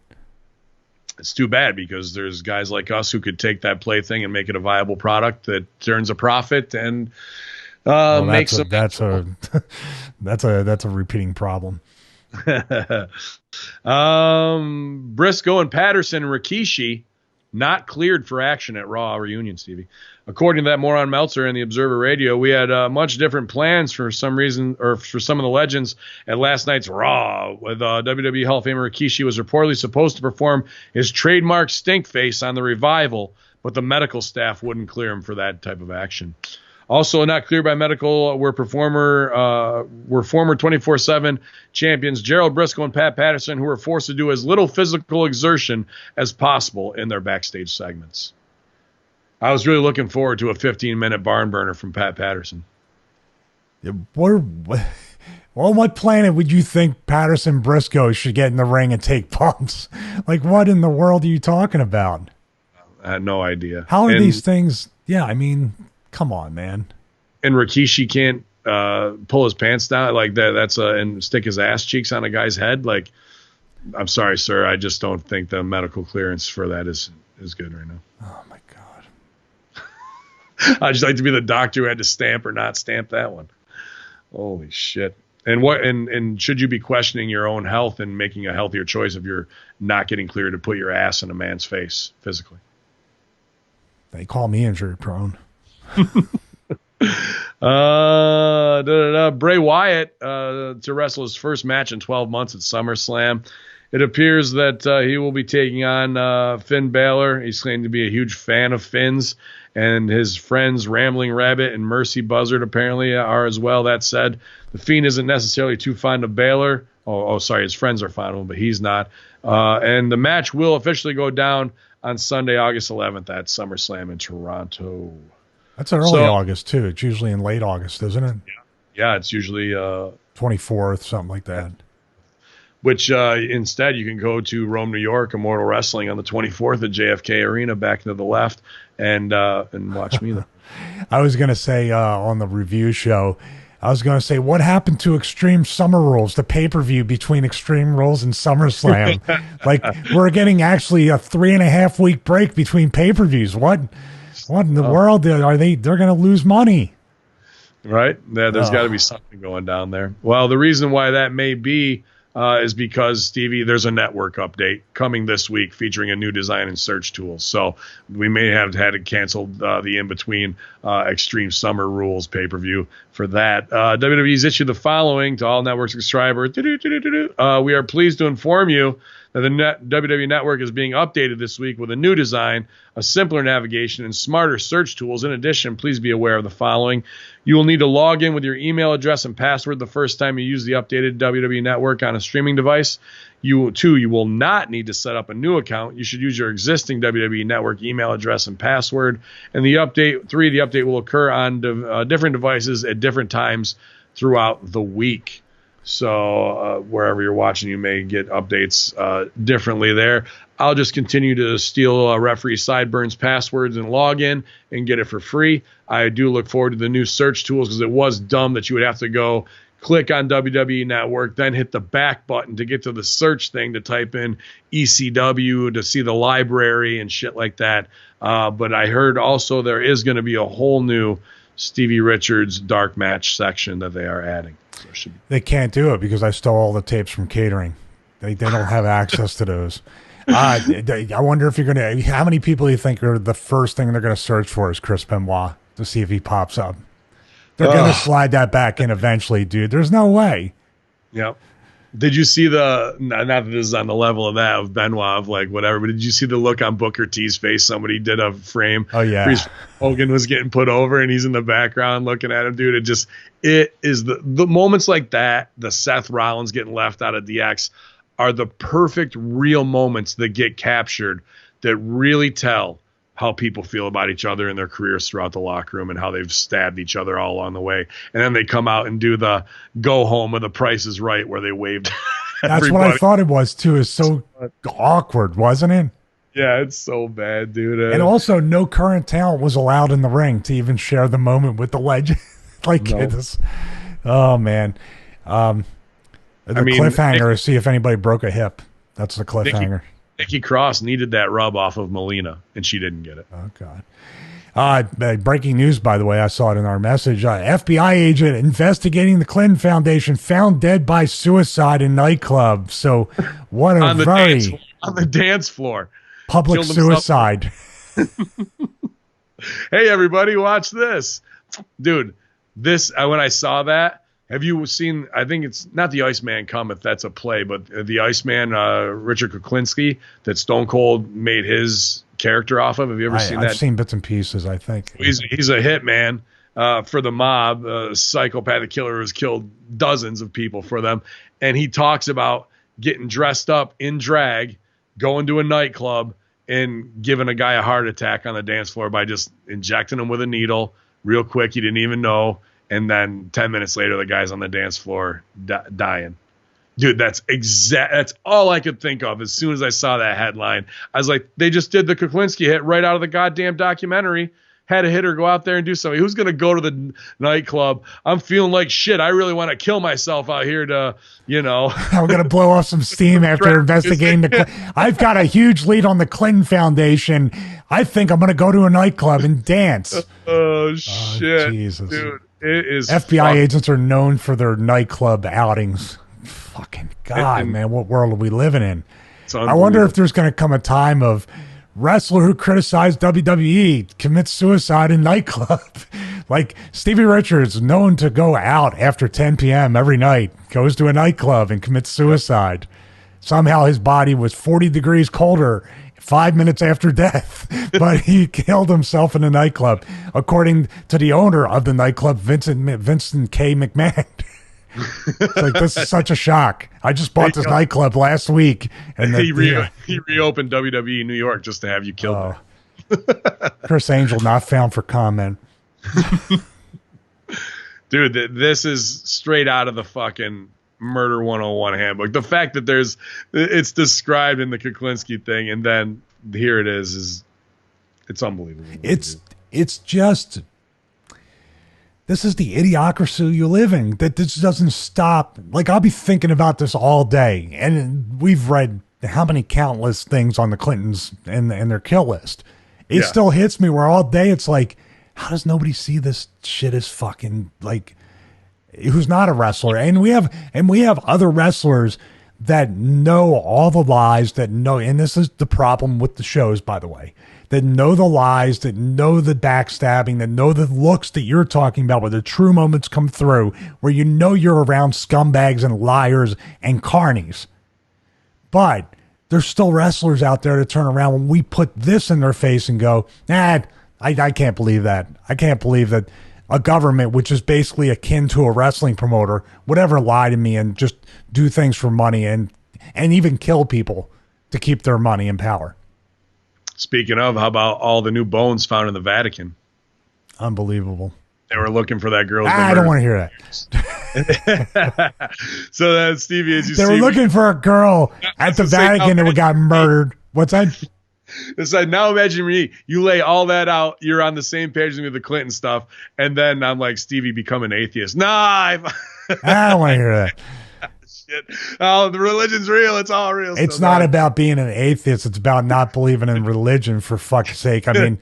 It's too bad because there's guys like us who could take that plaything and make it a viable product that turns a profit and makes them. That's a repeating problem. Briscoe and Patterson and Rikishi not cleared for action at Raw Reunion, Stevie. According to that moron Meltzer and the Observer Radio, we had much different plans for some reason, or for some of the legends at last night's Raw. With WWE Hall of Famer Rikishi was reportedly supposed to perform his trademark stink face on the Revival, but the medical staff wouldn't clear him for that type of action. Also not cleared by medical were former 24/7 champions Gerald Briscoe and Pat Patterson, who were forced to do as little physical exertion as possible in their backstage segments. I was really looking forward to a 15-minute barn burner from Pat Patterson. On what planet would you think Patterson Briscoe should get in the ring and take bumps? Like, what in the world are you talking about? I had no idea. How are these things? Yeah, I mean, come on, man. And Rikishi can't pull his pants down like that. And stick his ass cheeks on a guy's head. Like, I'm sorry, sir. I just don't think the medical clearance for that is good right now. Oh my God. I'd just like to be the doctor who had to stamp or not stamp that one. Holy shit. And should you be questioning your own health and making a healthier choice if you're not getting cleared to put your ass in a man's face physically? They call me injury prone. Bray Wyatt to wrestle his first match in 12 months at SummerSlam. It appears that he will be taking on Finn Balor. He's claimed to be a huge fan of Finn's, and his friends Rambling Rabbit and Mercy Buzzard apparently are as well. That said, the Fiend isn't necessarily too fond of Balor. Sorry, his friends are fond of him, but he's not. And the match will officially go down on Sunday, August 11th at SummerSlam in Toronto. That's early August, too. It's usually in late August, isn't it? Yeah, it's usually 24th, something like that. Which instead you can go to Rome, New York, Immortal Wrestling on the 24th at JFK Arena, back to the left, and watch me there. I was going to say on the review show, what happened to Extreme Summer Rules, the pay-per-view between Extreme Rules and SummerSlam? Like, we're getting actually a 3.5 week break between pay-per-views. What in the world are they? They're going to lose money. Right? Yeah, there's got to be something going down there. Well, the reason why that may be is because, Stevie, there's a network update coming this week featuring a new design and search tool. So we may have had to cancel the in-between Extreme Summer Rules pay-per-view for that. WWE's issued the following to all network subscribers. We are pleased to inform you that the WWE Network is being updated this week with a new design, a simpler navigation, and smarter search tools. In addition, please be aware of the following. You will need to log in with your email address and password the first time you use the updated WWE Network on a streaming device. You will not need to set up a new account. You should use your existing WWE Network email address and password. And the update will occur on different devices at different times throughout the week. So wherever you're watching, you may get updates differently there. I'll just continue to steal referee Sideburns passwords and log in and get it for free. I do look forward to the new search tools, because it was dumb that you would have to go click on WWE Network, then hit the back button to get to the search thing to type in ECW to see the library and shit like that. But I heard also there is going to be a whole new Stevie Richards dark match section that they are adding. So they can't do it because I stole all the tapes from catering. They don't have access to those. I wonder if you're going to, how many people do you think are the first thing they're going to search for is Chris Benoit to see if he pops up? They're going to slide that back in eventually, dude. There's no way. Yep. Did you see not that this is on the level of that of Benoit, of like whatever, but did you see the look on Booker T's face? Somebody did a frame. Oh yeah. Hogan was getting put over and he's in the background looking at him, dude. It is the moments like that, the Seth Rollins getting left out of DX, are the perfect real moments that get captured that really tell how people feel about each other in their careers throughout the locker room and how they've stabbed each other all along the way. And then they come out and do the go home of The Price is Right, where they waved. That's what I thought it was too. It's so awkward, wasn't it? Yeah, it's so bad, dude. And also, no current talent was allowed in the ring to even share the moment with the legend. Oh man. Cliffhanger is see if anybody broke a hip. That's the cliffhanger. Nikki Cross needed that rub off of Melina, and she didn't get it. Oh, God. Breaking news, by the way, I saw it in our message. FBI agent investigating the Clinton Foundation found dead by suicide in nightclub. So what a on the dance floor. Public suicide. Hey, everybody, watch this. Dude, when I saw that, have you seen, I think it's not the Iceman Cometh, that's a play, but the Iceman, Richard Kuklinski, that Stone Cold made his character off of. Have you ever seen that? I've seen bits and pieces, I think. He's a hitman for the mob, a psychopathic killer who's killed dozens of people for them. And he talks about getting dressed up in drag, going to a nightclub, and giving a guy a heart attack on the dance floor by just injecting him with a needle real quick. He didn't even know. And then 10 minutes later, the guy's on the dance floor dying. Dude, that's all I could think of as soon as I saw that headline. I was like, they just did the Kuklinski hit right out of the goddamn documentary. Had a hitter go out there and do something. Who's going to go to the nightclub? I'm feeling like shit. I really want to kill myself out here to, I'm going to blow off some steam after investigating I've got a huge lead on the Clinton Foundation. I think I'm going to go to a nightclub and dance. Oh shit, Jesus. dude. It is FBI agents are known for their nightclub outings. Fucking God, man, what world are we living in? I wonder if there's going to come a time of wrestler who criticized WWE commits suicide in nightclub. Like Stevie Richards, known to go out after 10 p.m. every night, goes to a nightclub and commits suicide. Somehow his body was 40 degrees colder 5 minutes after death, but he killed himself in a nightclub, according to the owner of the nightclub, Vincent K. McMahon. It's like, this is such a shock. I just bought this nightclub last week, and he reopened WWE New York just to have you killed. Chris Angel not found for comment. Dude, this is straight out of the fucking Murder 101 handbook. The fact that it's described in the Kuklinski thing, and then here it is it's unbelievable. It's just, this is the idiocracy you live in, that this doesn't stop. Like, I'll be thinking about this all day, and we've read how many countless things on the Clintons and their kill list. It still hits me where all day it's like, how does nobody see this shit as fucking, like, who's not a wrestler? And we have other wrestlers that know all the lies, that know, and this is the problem with the shows, by the way, that know the lies, that know the backstabbing, that know the looks that you're talking about, where the true moments come through, where you know you're around scumbags and liars and carnies. But there's still wrestlers out there to turn around when we put this in their face and go, I can't believe that. I can't believe that a government, which is basically akin to a wrestling promoter, would ever lie to me and just do things for money and even kill people to keep their money and power. Speaking of, how about all the new bones found in the Vatican? Unbelievable. They were looking for that girl. I don't want to hear that. So that Stevie, as you see, they were looking for a girl at the Vatican that got murdered. What's that? It's like, now imagine me, you lay all that out, you're on the same page with the Clinton stuff, and then I'm like, Stevie, become an atheist. Nah, I don't want to hear that. Shit. Oh, the religion's real. It's all real. It's not about being an atheist. It's about not believing in religion, for fuck's sake. I mean,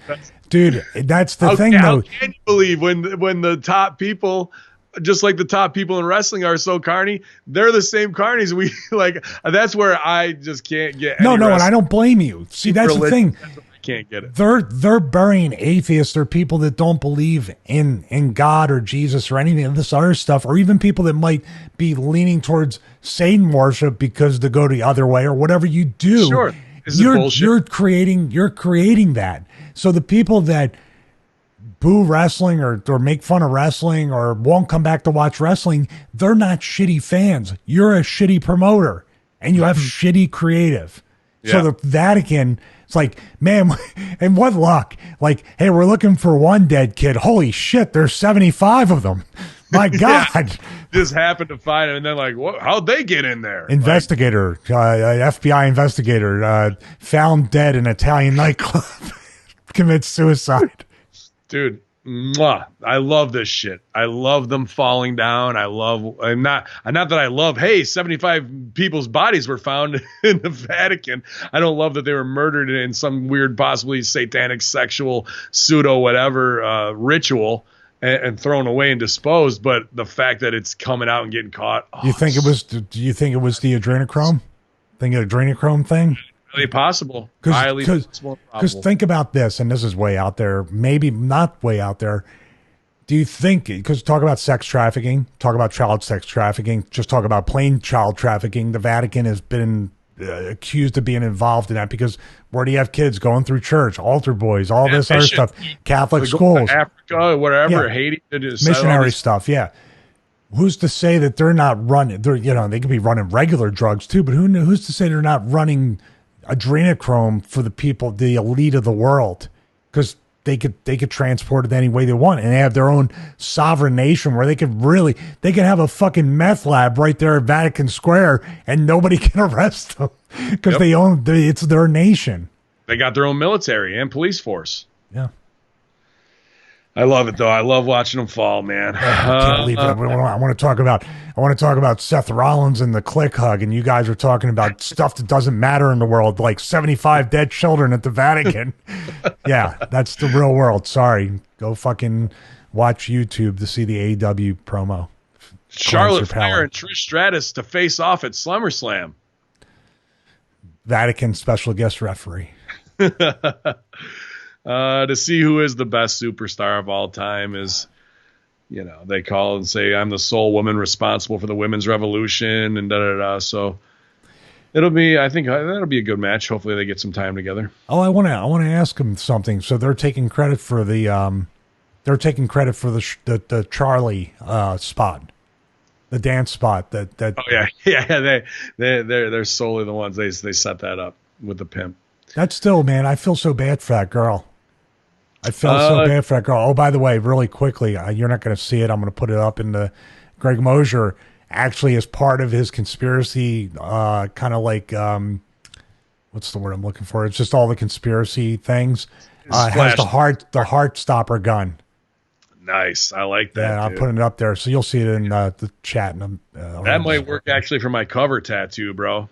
dude, that's the thing, though. How can you believe when the top people, just like the top people in wrestling, are so carny? They're the same carnies. We like, that's where I just can't get. No, and I don't blame you. See, that's the thing. I can't get it. They're burying atheists or people that don't believe in God or Jesus or anything of this other stuff, or even people that might be leaning towards Satan worship because they go the other way or whatever you do. Sure, you're creating that. So the people that boo wrestling or make fun of wrestling or won't come back to watch wrestling, they're not shitty fans. You're a shitty promoter and you have shitty creative. Yeah. So the Vatican, it's like, man, and what luck. Like, hey, we're looking for one dead kid. Holy shit, there's 75 of them. My God. Yeah, just happened to find him, and then like, what? How'd they get in there? Investigator, FBI investigator, found dead in Italian nightclub, commits suicide. Dude, I love this shit. I love them falling down. Not that I love, hey, 75 people's bodies were found in the Vatican. I don't love that they were murdered in some weird, possibly satanic, sexual, pseudo whatever ritual and thrown away and disposed. But the fact that it's coming out and getting caught. Do you think it was the adrenochrome? Think of the adrenochrome thing? Really possible. Because think about this, and this is way out there, maybe not way out there. Do you think, because talk about sex trafficking, talk about child sex trafficking, just talk about plain child trafficking, the Vatican has been accused of being involved in that, because where do you have kids going through church, altar boys, all this other stuff, Catholic schools, Africa, whatever, Haiti, missionary stuff, Who's to say that they're not running? They could be running regular drugs too, but who's to say they're not running adrenochrome for the people, the elite of the world? Because they could transport it any way they want, and they have their own sovereign nation where they could have a fucking meth lab right there at Vatican Square, and nobody can arrest them because it's their nation. They got their own military and police force. Yeah. I love it though. I love watching them fall, man. I can't believe it. I want to talk about Seth Rollins and the click hug, and you guys are talking about stuff that doesn't matter in the world, like 75 dead children at the Vatican. Yeah, that's the real world. Sorry, go fucking watch YouTube to see the AEW promo. Charlotte Flair and Trish Stratus to face off at SummerSlam. Vatican special guest referee. To see who is the best superstar of all time is, you know, they call and say, I'm the sole woman responsible for the women's revolution and da-da-da. So I think that'll be a good match. Hopefully they get some time together. Oh, I want to ask them something. So they're taking credit for the Charlie spot. The dance spot that oh yeah they're solely the ones they set that up with the pimp. That's still, man, I feel so bad for that girl. Oh, by the way, really quickly, you're not going to see it. I'm going to put it up in the Greg Mosier actually as part of his conspiracy, kind of like what's the word I'm looking for? It's just all the conspiracy things. Has the heart stopper gun. Nice. I like that. Yeah, I'm putting it up there. So you'll see it in the chat. That might work actually for my cover tattoo, bro.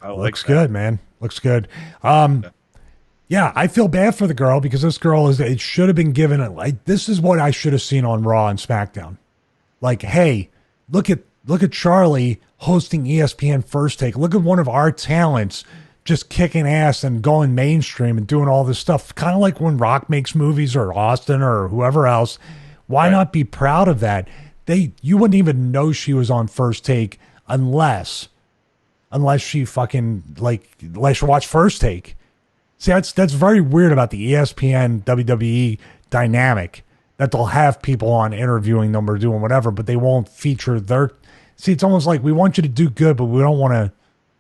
Looks good, man. Looks good. Yeah, I feel bad for the girl because this girl it should have been given this is what I should have seen on Raw and SmackDown. Like, hey, look at Charlie hosting ESPN First Take. Look at one of our talents just kicking ass and going mainstream and doing all this stuff. Kind of like when Rock makes movies or Austin or whoever else. Why not be proud of that? You wouldn't even know she was on First Take unless she fucking unless you watch First Take. See, that's very weird about the ESPN WWE dynamic, that they'll have people on interviewing them or doing whatever, but they won't feature their. See, it's almost like we want you to do good, but we don't want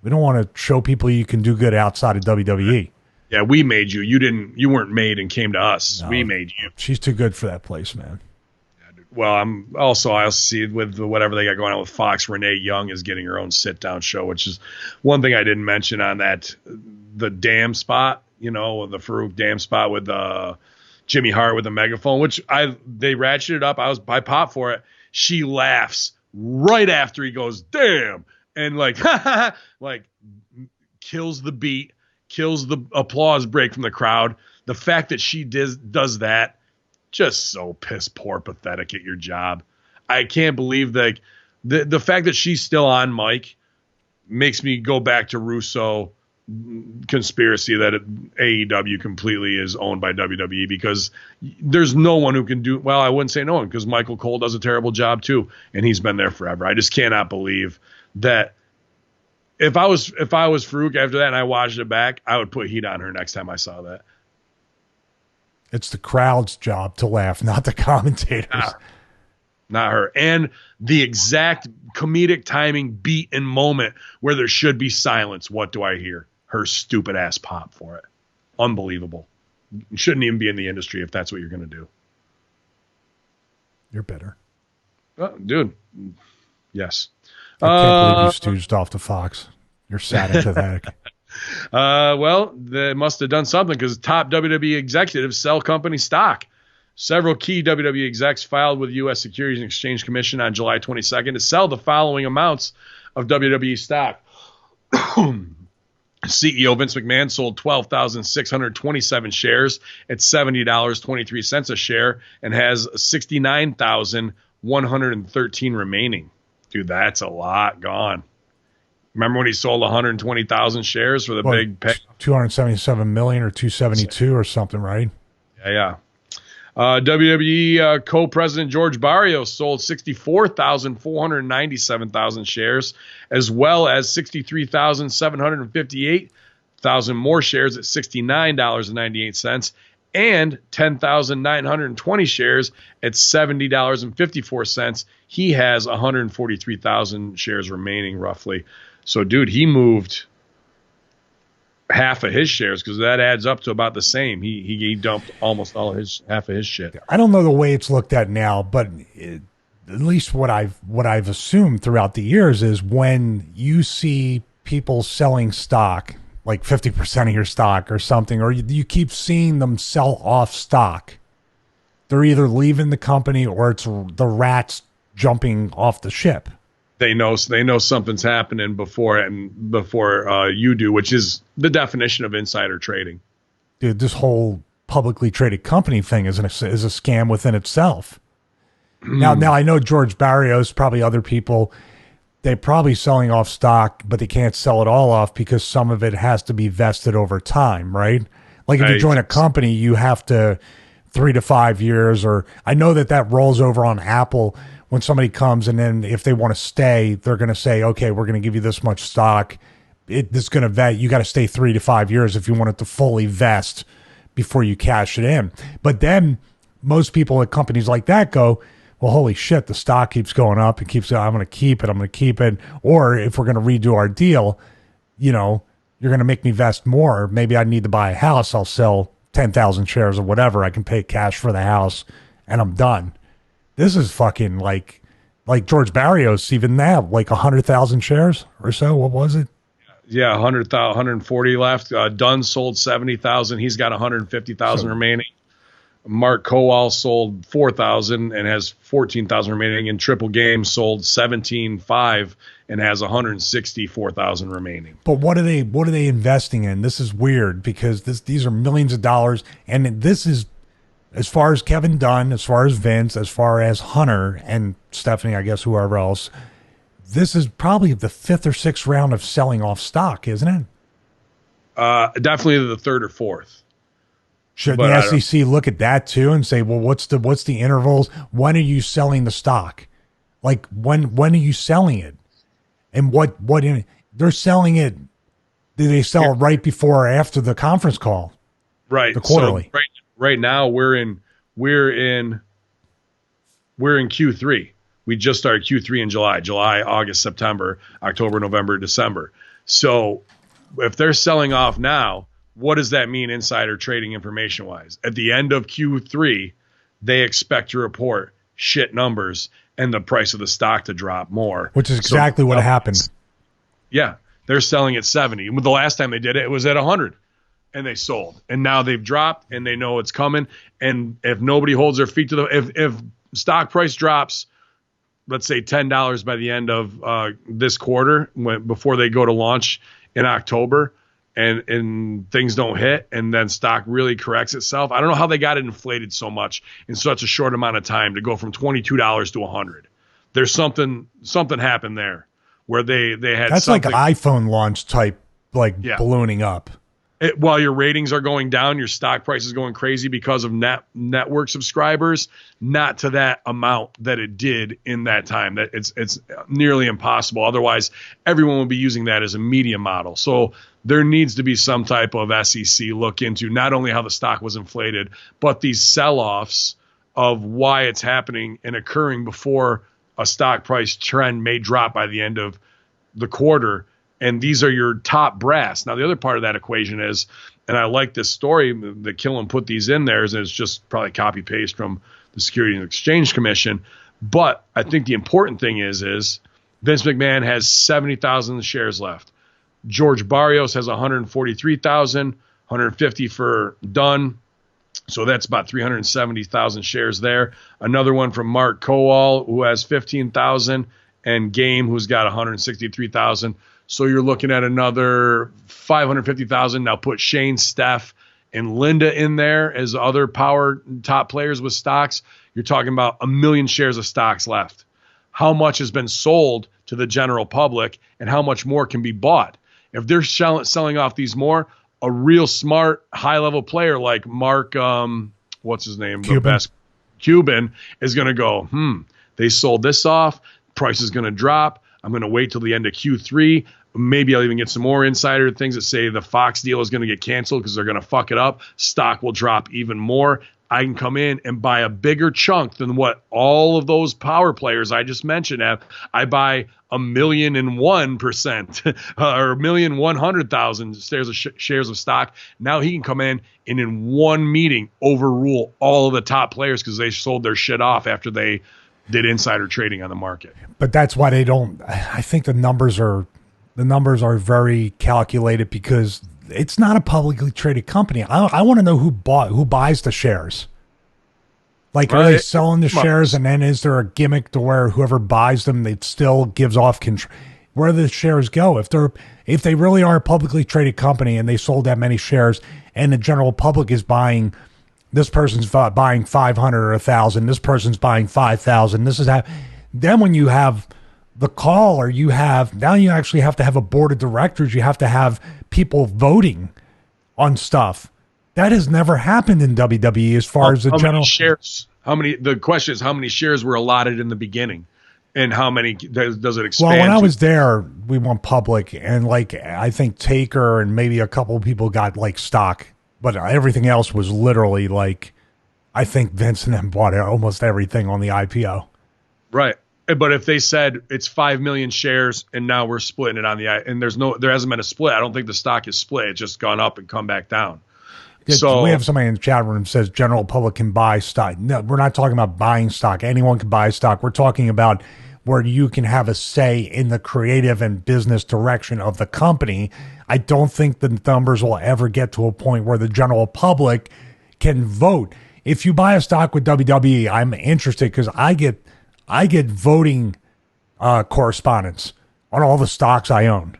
to show people you can do good outside of WWE. Yeah, we made you. You weren't made and came to us. No, we made you. She's too good for that place, man. Well, I'll see with whatever they got going on with Fox. Renee Young is getting her own sit-down show, which is one thing I didn't mention on the Dam spot, the Farouk Dam spot with Jimmy Hart with the megaphone, which they ratcheted up. I popped for it. She laughs right after he goes, damn, and like kills the beat, kills the applause break from the crowd. The fact that she does that, just so piss poor pathetic at your job. I can't believe that the fact that she's still on mic makes me go back to Russo conspiracy that AEW completely is owned by WWE, because there's no one who can do, well, I wouldn't say no one, because Michael Cole does a terrible job too, and he's been there forever. I just cannot believe that. If I was Farouk after that and I watched it back, I would put heat on her next time I saw that. It's the crowd's job to laugh, not the commentators. Not her. And the exact comedic timing, beat, and moment where there should be silence. What do I hear? Her stupid ass pop for it. Unbelievable. Shouldn't even be in the industry if that's what you're going to do. You're bitter. Oh, dude. Yes. I can't believe you stooged off to Fox. You're sad and pathetic. Well, they must have done something, because top WWE executives sell company stock. Several key WWE execs filed with U.S. Securities and Exchange Commission on July 22nd to sell the following amounts of WWE stock. CEO Vince McMahon sold 12,627 shares at $70.23 a share and has 69,113 remaining. Dude, that's a lot gone. Remember when he sold 120,000 shares for the big pay? 277 million or 272 or something, right? Yeah. WWE co-president George Barrios sold 64,497,000 shares, as well as 63,758,000 more shares at $69.98, and 10,920 shares at $70.54. He has 143,000 shares remaining, roughly. So, dude, he moved half of his shares, because that adds up to about the same. He dumped almost half of his shit. I don't know the way it's looked at now, but at least what I've assumed throughout the years is when you see people selling stock, like 50% of your stock or something, or you keep seeing them sell off stock, they're either leaving the company or it's the rats jumping off the ship. They know something's happening before you do, which is the definition of insider trading. Dude, this whole publicly traded company thing is a scam within itself. Now I know George Barrios, probably other people, they're probably selling off stock, but they can't sell it all off because some of it has to be vested over time, right? Like if you join a company, you have to 3 to 5 years, or I know that rolls over on Apple when somebody comes and then if they want to stay, they're going to say, okay, we're going to give you this much stock. It's going to vet. You got to stay 3 to 5 years if you want it to fully vest before you cash it in. But then most people at companies like that go, well, holy shit, the stock keeps going up. It keeps, I'm going to keep it. Or if we're going to redo our deal, you're going to make me vest more. Maybe I need to buy a house. I'll sell 10,000 shares or whatever. I can pay cash for the house and I'm done. This is fucking like George Barrios, even now, like 100,000 shares or so. What was it? Yeah, 140 left. Dunn sold 70,000. He's got 150,000 remaining. Mark Kowal sold 4,000 and has 14,000 remaining, and Triple Game sold 17.5 and has 164,000 remaining. But what are they investing in? This is weird because these are millions of dollars, and this is as far as Kevin Dunn, as far as Vince, as far as Hunter and Stephanie, I guess whoever else. This is probably the 5th or 6th round of selling off stock, isn't it? Definitely the 3rd or 4th. Should the SEC look at that too and say, well, what's the intervals? When are you selling the stock? Like when are you selling it? And what they're selling it? Do they sell it right before or after the conference call? Right. The quarterly. So right now we're in Q3. We just started Q3 in July, August, September, October, November, December. So if they're selling off now, what does that mean insider trading information wise? At the end of Q3, they expect to report shit numbers and the price of the stock to drop more. Which is exactly what happened. Yeah. They're selling at 70. The last time they did it, it was at 100 and they sold. And now they've dropped and they know it's coming. And if nobody holds their feet to if stock price drops, let's say $10 by the end of this quarter before they go to launch in October, and things don't hit, and then stock really corrects itself. I don't know how they got it inflated so much in such a short amount of time to go from $22 to $100. There's something happened there where they had that's like iPhone launch type, ballooning up. While your ratings are going down, your stock price is going crazy because of network subscribers, not to that amount that it did in that time. That it's nearly impossible. Otherwise, everyone would be using that as a media model. So there needs to be some type of SEC look into not only how the stock was inflated, but these sell-offs of why it's happening and occurring before a stock price trend may drop by the end of the quarter. And these are your top brass. Now, the other part of that equation is, and I like this story that Killen put these in there, and it's just probably copy paste from the Securities and Exchange Commission. But I think the important thing is Vince McMahon has 70,000 shares left. George Barrios has 143,000, 150 for Dunn. So that's about 370,000 shares there. Another one from Mark Kowal, who has 15,000, and Game, who's got 163,000. So you're looking at another 550,000. Now put Shane, Steph, and Linda in there as other power top players with stocks. You're talking about 1 million shares of stocks left. How much has been sold to the general public and how much more can be bought? If they're selling off these more, a real smart high-level player like Mark, what's his name? Cuban. The best Cuban is going to go, they sold this off. Price is going to drop. I'm going to wait till the end of Q3. Maybe I'll even get some more insider things that say the Fox deal is going to get canceled because they're going to fuck it up. Stock will drop even more. I can come in and buy a bigger chunk than what all of those power players I just mentioned have. I buy 1,001% or 1,100,000 shares of stock. Now he can come in and in one meeting overrule all of the top players because they sold their shit off after they did insider trading on the market. But that's why they don't. I think the numbers are very calculated because it's not a publicly traded company. I want to know who buys the shares. Like, are they selling the shares, and then is there a gimmick to where whoever buys them, it still gives off control? Where do the shares go? If they really are a publicly traded company and they sold that many shares, and the general public is buying This person's buying 500 or 1,000. This person's buying 5,000. This is how. Then when you have the caller, now you actually have to have a board of directors. You have to have people voting on stuff. That has never happened in WWE as far as the general many shares. The question is how many shares were allotted in the beginning, and how many does it expand? Well, when I was there, we went public, and like I think Taker and maybe a couple of people got like stock, but everything else was literally like, I think Vince and them bought almost everything on the IPO. Right. But if they said it's 5 million shares and now we're splitting it on and there hasn't been a split. I don't think the stock is split. It's just gone up and come back down. So we have somebody in the chat room says general public can buy stock. No, we're not talking about buying stock. Anyone can buy stock. We're talking about where you can have a say in the creative and business direction of the company. I don't think the numbers will ever get to a point where the general public can vote. If you buy a stock with WWE, I'm interested because I get voting correspondence on all the stocks I own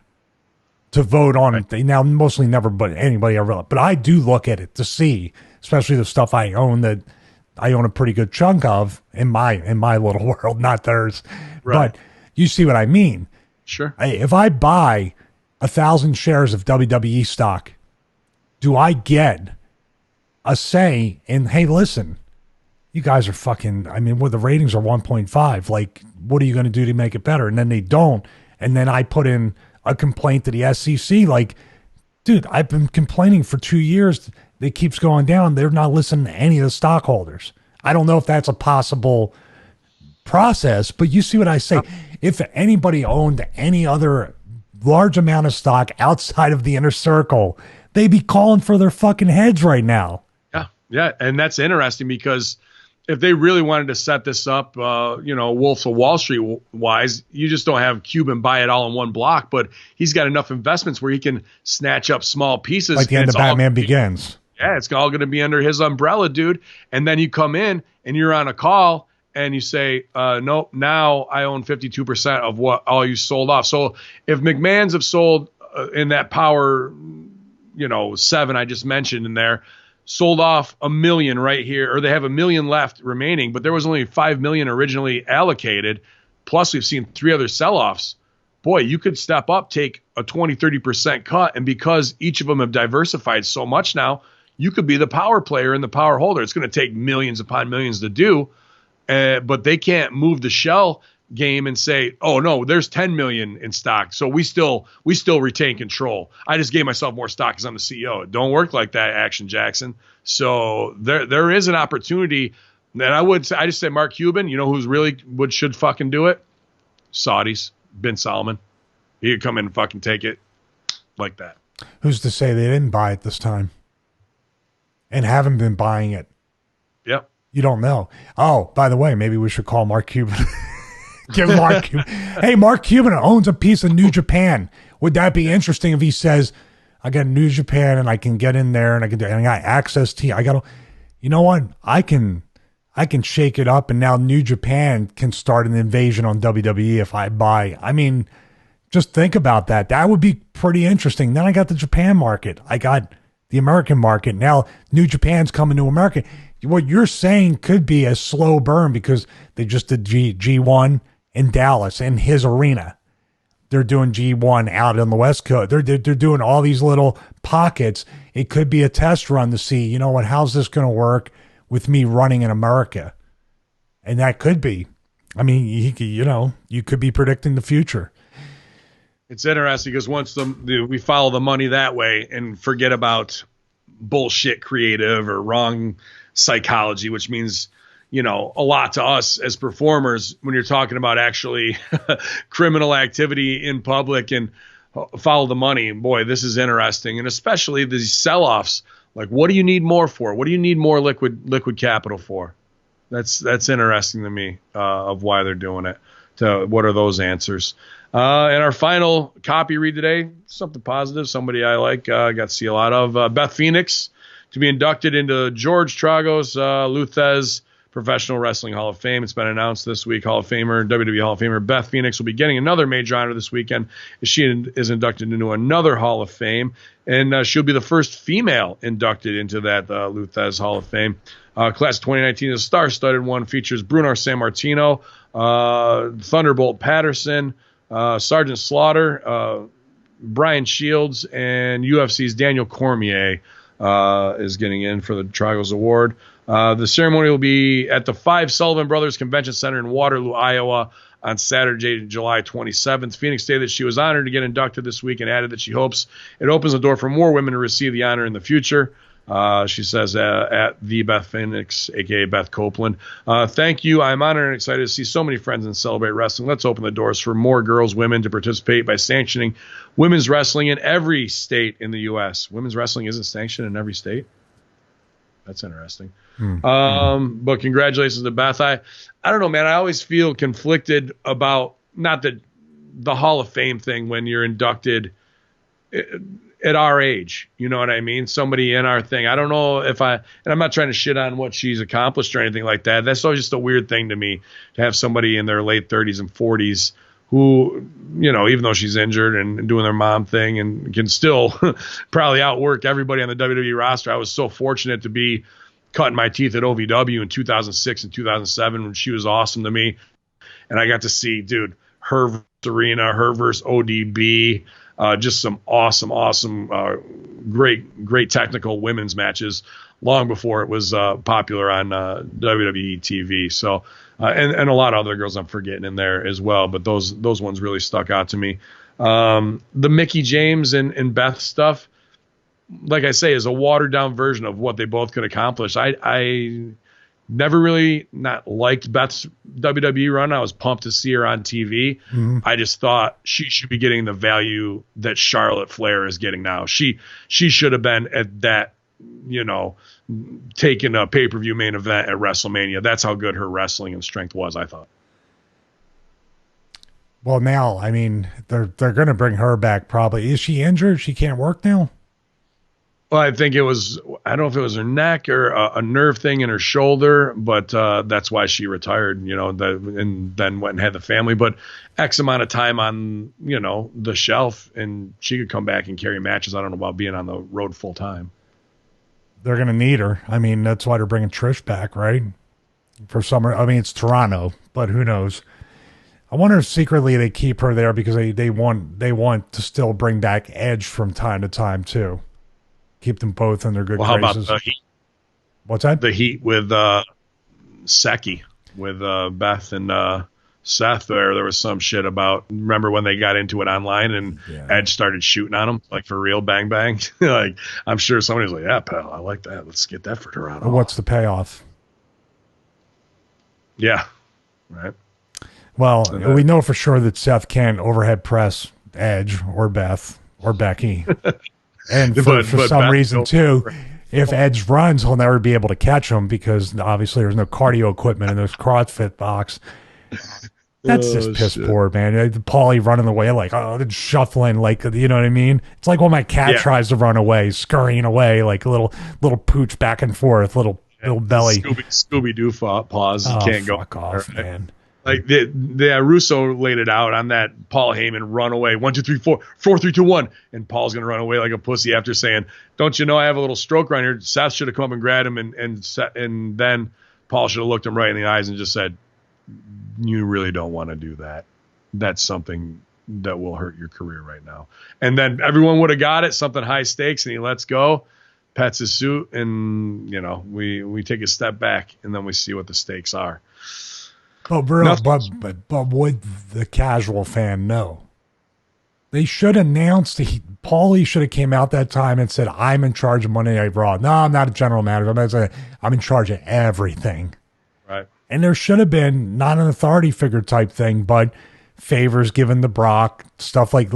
to vote on. Right. Now, mostly never, but anybody ever. But I do look at it to see, especially the stuff I own that I own a pretty good chunk of in my little world, not theirs. Right. But you see what I mean? Sure. If I buy 1,000 shares of WWE stock, do I get a say in, hey, listen, you guys are fucking, I mean, the ratings are 1.5. Like, what are you going to do to make it better? And then they don't. And then I put in a complaint to the SEC. Like, dude, I've been complaining for 2 years. It keeps going down. They're not listening to any of the stockholders. I don't know if that's a possible process, but you see what I say. If anybody owned any other large amount of stock outside of the inner circle, they'd be calling for their fucking heads right now. Yeah. And that's interesting because if they really wanted to set this up, Wolf of Wall Street wise, you just don't have Cuban buy it all in one block, but he's got enough investments where he can snatch up small pieces. Like the end of Batman Begins. Yeah, it's all going to be under his umbrella, dude. And then you come in and you're on a call and you say, no, now I own 52% of what all you sold off. So if McMahon's have sold in that power, 7 I just mentioned in there, sold off 1 million right here, or they have 1 million left remaining, but there was only 5 million originally allocated. Plus we've seen 3 other sell-offs. Boy, you could step up, take a 20-30% cut. And because each of them have diversified so much now, you could be the power player and the power holder. It's going to take millions upon millions to do, but they can't move the shell game and say, oh no, there's 10 million in stock, so we still retain control. I just gave myself more stock because I'm the CEO. It don't work like that, Action Jackson. So there is an opportunity. And I just say Mark Cuban, who's really should fucking do it? Saudis, Bin Salman. He could come in and fucking take it like that. Who's to say they didn't buy it this time and haven't been buying it? Yep. You don't know. Oh, by the way, maybe we should call Mark Cuban. Give Mark Cuban. Hey, Mark Cuban owns a piece of New Japan. Would that be interesting if he says, I got New Japan and I can get in there and I got access to, you know what? I can shake it up and now New Japan can start an invasion on WWE if I buy. I mean, just think about that. That would be pretty interesting. Then I got the Japan market. I got the American market. Now New Japan's coming to America. What you're saying could be a slow burn because they just did G1 in Dallas in his arena. They're doing G1 out on the West Coast. They're doing all these little pockets. It could be a test run to see, how's this going to work with me running in America? And that could be. I mean, you could be predicting the future. It's interesting because once we follow the money that way and forget about bullshit creative or wrong psychology, which means a lot to us as performers when you're talking about actually criminal activity in public and follow the money. Boy, this is interesting. And especially these sell-offs. Like, what do you need more for? What do you need more liquid capital for? That's interesting to me of why they're doing it. What are those answers? And our final copy read today, something positive, somebody I like, got to see a lot of. Beth Phoenix to be inducted into George Tragos Luthez Professional Wrestling Hall of Fame. It's been announced this week. WWE Hall of Famer Beth Phoenix will be getting another major honor this weekend as she is inducted into another Hall of Fame, and she'll be the first female inducted into that Luthez Hall of Fame. Class of 2019 is a star-studded one. Features Bruno Sammartino, Thunderbolt Patterson, Sergeant Slaughter, Brian Shields, and UFC's Daniel Cormier is getting in for the Tragos Award. The ceremony will be at the 5 Sullivan Brothers Convention Center in Waterloo, Iowa on Saturday, July 27th. Phoenix stated that she was honored to get inducted this week and added that she hopes it opens the door for more women to receive the honor in the future. She says at the Beth Phoenix, a.k.a. Beth Copeland. Thank you. I'm honored and excited to see so many friends and celebrate wrestling. Let's open the doors for more girls, women to participate by sanctioning women's wrestling in every state in the U.S. Women's wrestling isn't sanctioned in every state? That's interesting. But congratulations to Beth. I don't know, man. I always feel conflicted about not the Hall of Fame thing when you're inducted at our age. You know what I mean? Somebody in our thing. I don't know and I'm not trying to shit on what she's accomplished or anything like that. That's always just a weird thing to me to have somebody in their late 30s and 40s who, even though she's injured and doing their mom thing and can still probably outwork everybody on the WWE roster. I was so fortunate to be cutting my teeth at OVW in 2006 and 2007 when she was awesome to me. And I got to see, dude, her versus Serena, her versus ODB, just some awesome, great technical women's matches long before it was popular on WWE TV. So, and a lot of other girls I'm forgetting in there as well, but those ones really stuck out to me. The Mickie James and Beth stuff, like I say, is a watered down version of what they both could accomplish. I never really not liked Beth's WWE run. I was pumped to see her on TV. Mm-hmm. I just thought she should be getting the value that Charlotte Flair is getting now. She should have been at that, taking a pay-per-view main event at WrestleMania. That's how good her wrestling and strength was, I thought. Well, now, I mean, they're going to bring her back probably. Is she injured? She can't work now? Well, I think I don't know if it was her neck or a nerve thing in her shoulder, but that's why she retired, and then went and had the family. But X amount of time on, the shelf, and she could come back and carry matches. I don't know about being on the road full time. They're going to need her. I mean, that's why they're bringing Trish back, right? For summer. I mean, it's Toronto, but who knows? I wonder if secretly they keep her there because they want to still bring back Edge from time to time too. Keep them both in their good graces. How about the Heat? What's that? The Heat with Seki, with Beth and Seth. There was some shit about, remember when they got into it online and Edge started shooting on him, like for real, bang, bang? Like, I'm sure somebody's like, yeah, pal, I like that. Let's get that for Toronto. What's the payoff? Yeah, right. Well, we know for sure that Seth can't overhead press Edge or Beth or Becky. And for some reason, too, if Edge runs, he'll never be able to catch him because obviously there's no cardio equipment in this CrossFit box. That's just piss poor, man. Paulie running away like, shuffling, like, you know what I mean? It's like when my cat tries to run away, scurrying away, like a little pooch back and forth, little belly. Scooby-Doo paws. You can't go. Fuck off, right? Man. Like the Russo laid it out on that Paul Heyman run away 1 2 3 4 4 3 2 1, and Paul's gonna run away like a pussy after saying, "Don't you know I have a little stroke right here?" Seth should have come up and grabbed him, and then Paul should have looked him right in the eyes and just said, "You really don't want to do that. That's something that will hurt your career right now." And then everyone would have got it, something high stakes, and he lets go, pets his suit, and we take a step back, and then we see what the stakes are. But would the casual fan know? They should announce Paulie should have came out that time and said, "I'm in charge of Monday Night Raw." No, I'm not a general manager. I'm in charge of everything. Right. And there should have been not an authority figure type thing, but favors given to Brock, stuff like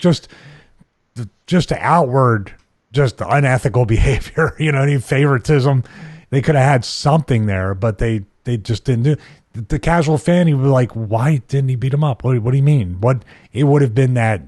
just outward, just unethical behavior. Favoritism. They could have had something there, but they just didn't do. The casual fan, he would be like, "Why didn't he beat him up? What do you mean?" It would have been that.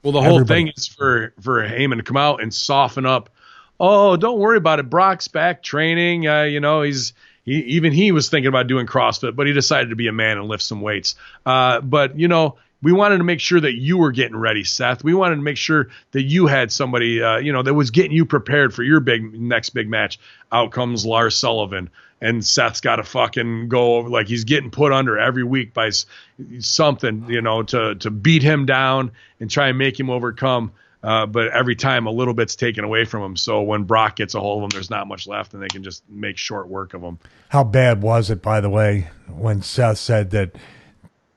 Well, the whole thing is for Heyman to come out and soften up. Oh, don't worry about it. Brock's back training. He's Even he was thinking about doing CrossFit, but he decided to be a man and lift some weights. But, you know, we wanted to make sure that you were getting ready, Seth. We wanted to make sure that you had somebody, you know, that was getting you prepared for your next big match. Out comes Lars Sullivan, and Seth's got to fucking go over, like he's getting put under every week by something, you know, to beat him down and try and make him overcome. But every time a little bit's taken away from him. So when Brock gets a hold of him, there's not much left, and they can just make short work of him. How bad was it, by the way, when Seth said that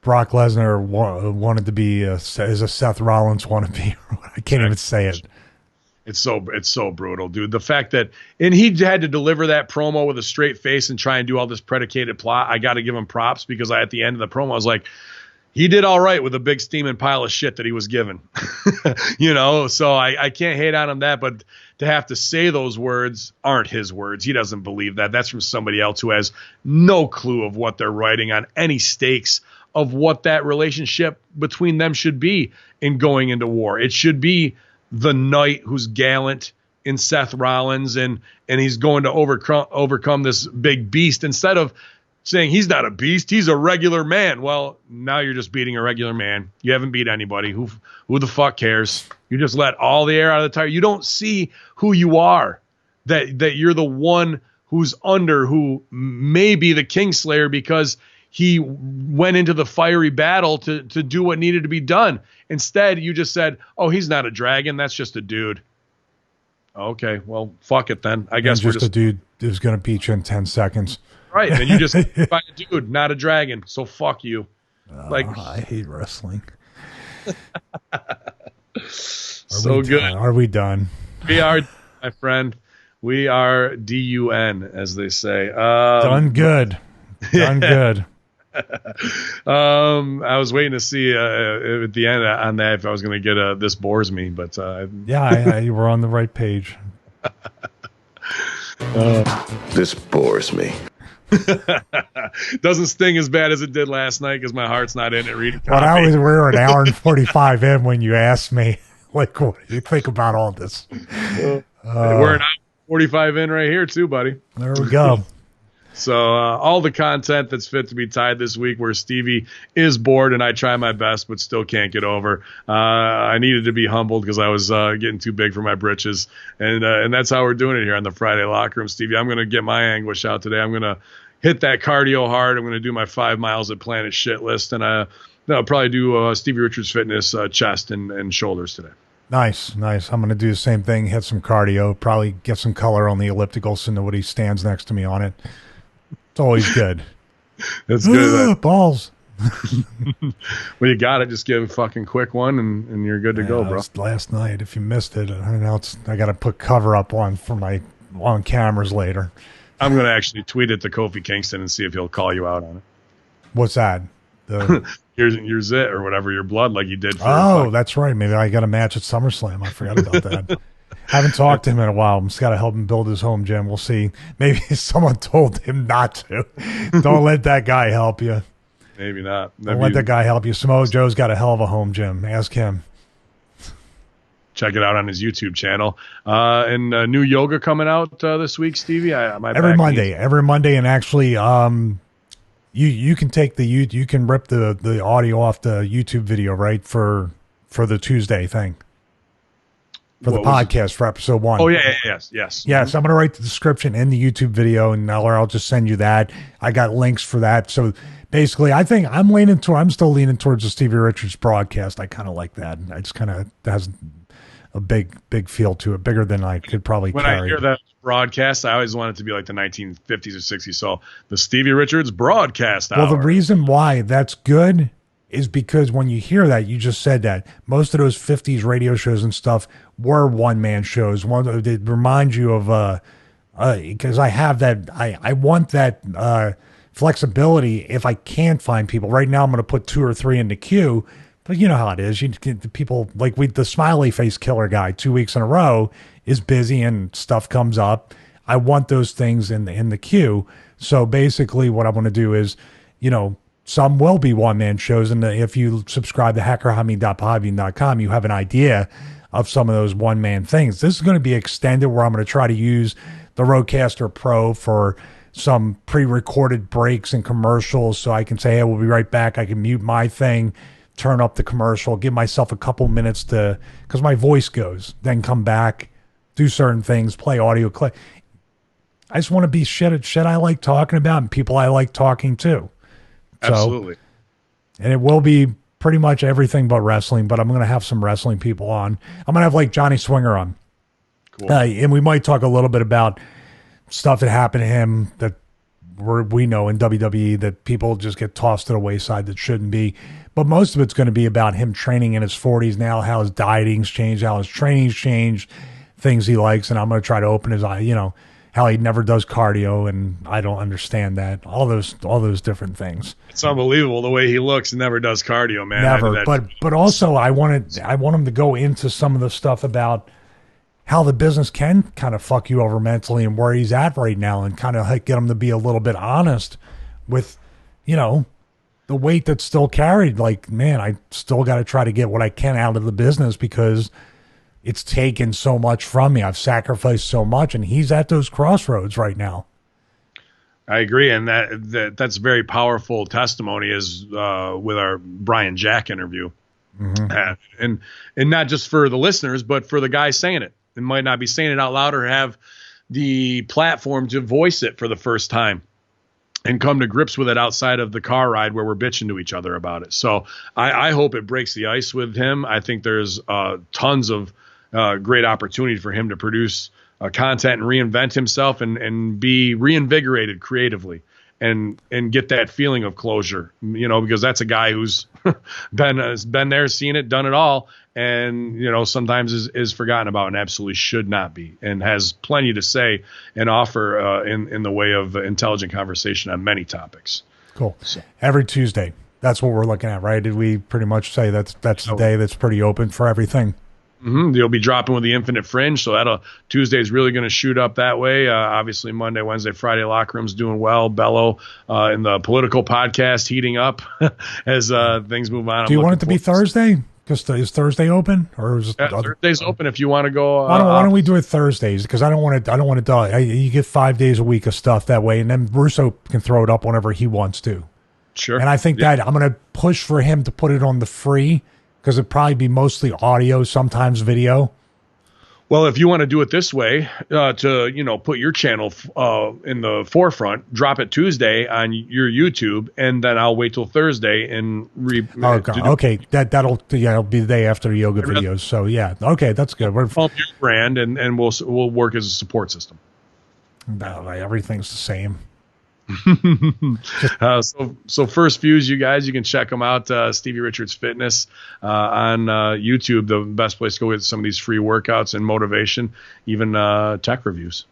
Brock Lesnar wanted to be is a Seth Rollins wannabe? I can't even say it. It's so brutal, dude. The fact that, and he had to deliver that promo with a straight face and try and do all this predicated plot. I got to give him props, because at the end of the promo, I was like, he did all right with a big steaming pile of shit that he was given, you know? So I can't hate on him that, but to have to say those words aren't his words. He doesn't believe that. That's from somebody else who has no clue of what they're writing on any stakes of what that relationship between them should be in going into war. It should be the knight who's gallant in Seth Rollins, and he's going to overcome this big beast, instead of saying he's not a beast, he's a regular man. Well, now you're just beating a regular man. You haven't beat anybody. Who the fuck cares? You just let all the air out of the tire. You don't see who you are, that you're the one who's under, who may be the Kingslayer because he went into the fiery battle to do what needed to be done. Instead, you just said, oh, he's not a dragon. That's just a dude. Okay, well, fuck it then. I guess we're just a dude who's going to beat you in 10 seconds. Right, and you just find a dude, not a dragon. So fuck you. I hate wrestling. So good. Are we done? We are, my friend. We are DUN, as they say. Done good. Done good. I was waiting to see at the end on that if I was going to get this bores me, but yeah, you were on the right page. This bores me. Doesn't sting as bad as it did last night because my heart's not in it reading coffee. Well, we were an hour and 45 in when you asked me, like, what do you think about all this? We're an hour 45 in right here too, buddy. There we go. So all the content that's fit to be tied this week, where Stevie is bored and I try my best but still can't get over. I needed to be humbled because I was getting too big for my britches, and that's how we're doing it here on the Friday Locker Room. Stevie, I'm going to get my anguish out today. I'm going to hit that cardio hard. I'm going to do my 5 miles at Planet Shit list, and I'll probably do Stevie Richards Fitness chest and shoulders today. Nice. I'm going to do the same thing, hit some cardio, probably get some color on the elliptical so nobody stands next to me on it. It's always good. That's good. Balls. Well, you got it. Just give a fucking quick one, and you're good to go, bro. Last night, if you missed it, I got to put cover up on cameras later. I'm going to actually tweet it to Kofi Kingston and see if he'll call you out on it. What's that? Your zit or whatever, your blood, like you did. That's right. Maybe I got a match at SummerSlam. I forgot about that. Haven't talked to him in a while. I'm just got to help him build his home gym. We'll see. Maybe someone told him not to. Don't let that guy help you. Maybe not. Don't let that guy help you. Samoa Joe's got a hell of a home gym. Ask him. Check it out on his YouTube channel. And new yoga coming out this week, Stevie. Every Monday, and actually, you can take you can rip the audio off the YouTube video, right, for the Tuesday thing. For the podcast for episode 1. Oh, yes. Yes, I'm going to write the description in the YouTube video, and I'll just send you that. I got links for that. So basically, I think I'm still leaning towards the Stevie Richards broadcast. I kind of like that. I just kind of has a big feel to it, bigger than I could probably carry. When I hear that broadcast, I always want it to be like the 1950s or 60s. So the Stevie Richards broadcast hour. Well, the reason why that's good is because when you hear that, you just said that most of those 50s radio shows and stuff were one-man shows. It reminds you of, because I have that, I want that flexibility if I can't find people. Right now, I'm going to put 2 or 3 in the queue, but you know how it is. You get the people, like the smiley face killer guy 2 weeks in a row is busy and stuff comes up. I want those things in the queue. So basically what I want to do is, some will be one-man shows, and if you subscribe to hackerhamin.podbean.com, you have an idea of some of those one-man things. This is going to be extended, where I'm going to try to use the Rodecaster Pro for some pre-recorded breaks and commercials so I can say, hey, we'll be right back. I can mute my thing, turn up the commercial, give myself a couple minutes because my voice goes, then come back, do certain things, play audio clip. I just want to be shit I like talking about and people I like talking to. Absolutely. And it will be pretty much everything but wrestling, but I'm going to have some wrestling people on. I'm going to have like Johnny Swinger on. Cool. And we might talk a little bit about stuff that happened to him that we know in WWE that people just get tossed to the wayside that shouldn't be. But most of it's going to be about him training in his 40s now, how his dieting's changed, how his training's changed, things he likes. And I'm going to try to open his eye, how he never does cardio, and I don't understand that. All those different things. It's unbelievable the way he looks and never does cardio, man. Never. But also I want him to go into some of the stuff about how the business can kind of fuck you over mentally and where he's at right now, and kind of get him to be a little bit honest with, the weight that's still carried. Like, man, I still got to try to get what I can out of the business because it's taken so much from me. I've sacrificed so much, and he's at those crossroads right now. I agree, and that's very powerful testimony is with our Brian Jack interview, and not just for the listeners, but for the guy saying it. It might not be saying it out loud or have the platform to voice it for the first time and come to grips with it outside of the car ride where we're bitching to each other about it. So I hope it breaks the ice with him. I think there's tons of great opportunity for him to produce content and reinvent himself and be reinvigorated creatively and get that feeling of closure, because that's a guy who's been there, seen it, done it all. And, sometimes is forgotten about and absolutely should not be, and has plenty to say and offer in the way of intelligent conversation on many topics. Cool. So. Every Tuesday. That's what we're looking at, right? Did we pretty much say that's the day that's pretty open for everything? Mm-hmm. You'll be dropping with the Infinite Fringe, so Tuesday's really going to shoot up that way. Obviously, Monday, Wednesday, Friday, Locker Room's doing well. Bello in the political podcast heating up as things move on. Do you want it to be Thursday? Because is Thursday open, or is Thursday's open if you want to go? Why don't we do it Thursdays? Because I don't want to die. You get 5 days a week of stuff that way, and then Russo can throw it up whenever he wants to. Sure. And I think that I'm going to push for him to put it on the free, because it'd probably be mostly audio, sometimes video. Well, if you want to do it this way, to put your channel in the forefront, drop it Tuesday on your YouTube, and then I'll wait till Thursday and okay, that'll be the day after the yoga videos. So yeah, okay, that's good. We're your brand, and we'll work as a support system. Everything's the same. So First Fuse, you guys, you can check them out. Stevie Richards Fitness on YouTube, the best place to go get some of these free workouts and motivation, even tech reviews.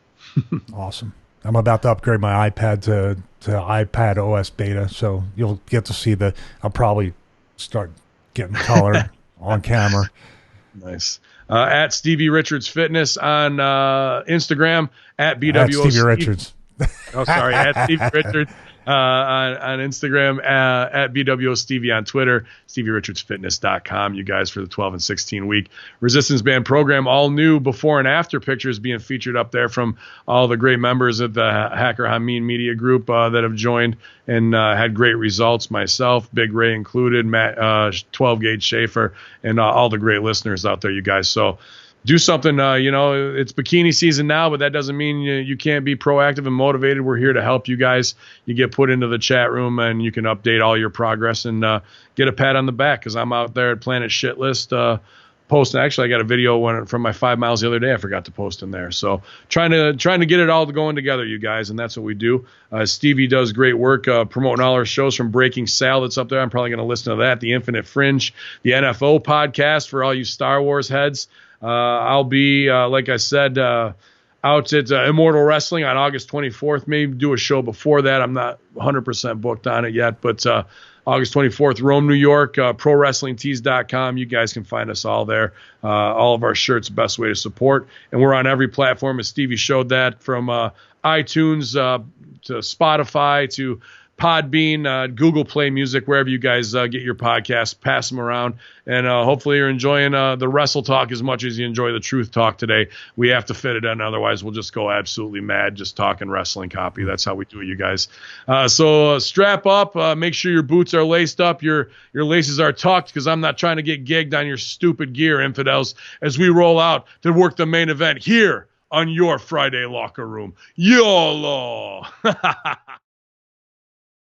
Awesome. I'm about to upgrade my iPad to iPad OS beta, so you'll get to see I'll probably start getting color on camera. Nice. At Stevie Richards Fitness on Instagram, at BWO at Stevie Richards. Oh, sorry. At Stevie Richards on Instagram, at BWO Stevie on Twitter, StevieRichardsFitness.com. You guys, for the 12 and 16 week Resistance Band program, all new before and after pictures being featured up there from all the great members of the Hacker Hamin Media Group that have joined and had great results. Myself, Big Ray included, Matt, 12 Gauge Schaefer, and all the great listeners out there, you guys. So do something, it's bikini season now, but that doesn't mean you can't be proactive and motivated. We're here to help you guys. You get put into the chat room and you can update all your progress and get a pat on the back, because I'm out there at Planet Shitlist posting. Actually, I got a video from my 5 miles the other day I forgot to post in there. So trying to get it all going together, you guys, and that's what we do. Stevie does great work promoting all our shows, from Breaking Sal that's up there. I'm probably going to listen to that. The Infinite Fringe, the NFO podcast for all you Star Wars heads. I'll be, like I said, out at Immortal Wrestling on August 24th. Maybe do a show before that. I'm not 100% booked on it yet, but August 24th, Rome, New York, ProWrestlingTees.com. You guys can find us all there. All of our shirts, best way to support. And we're on every platform, as Stevie showed that, from iTunes to Spotify to Podbean, Google Play Music, wherever you guys get your podcasts. Pass them around. And hopefully you're enjoying the Wrestle Talk as much as you enjoy the Truth Talk today. We have to fit it in. Otherwise, we'll just go absolutely mad just talking wrestling copy. That's how we do it, you guys. So strap up. Make sure your boots are laced up. Your laces are tucked, because I'm not trying to get gigged on your stupid gear, infidels, as we roll out to work the main event here on your Friday Locker Room. YOLO!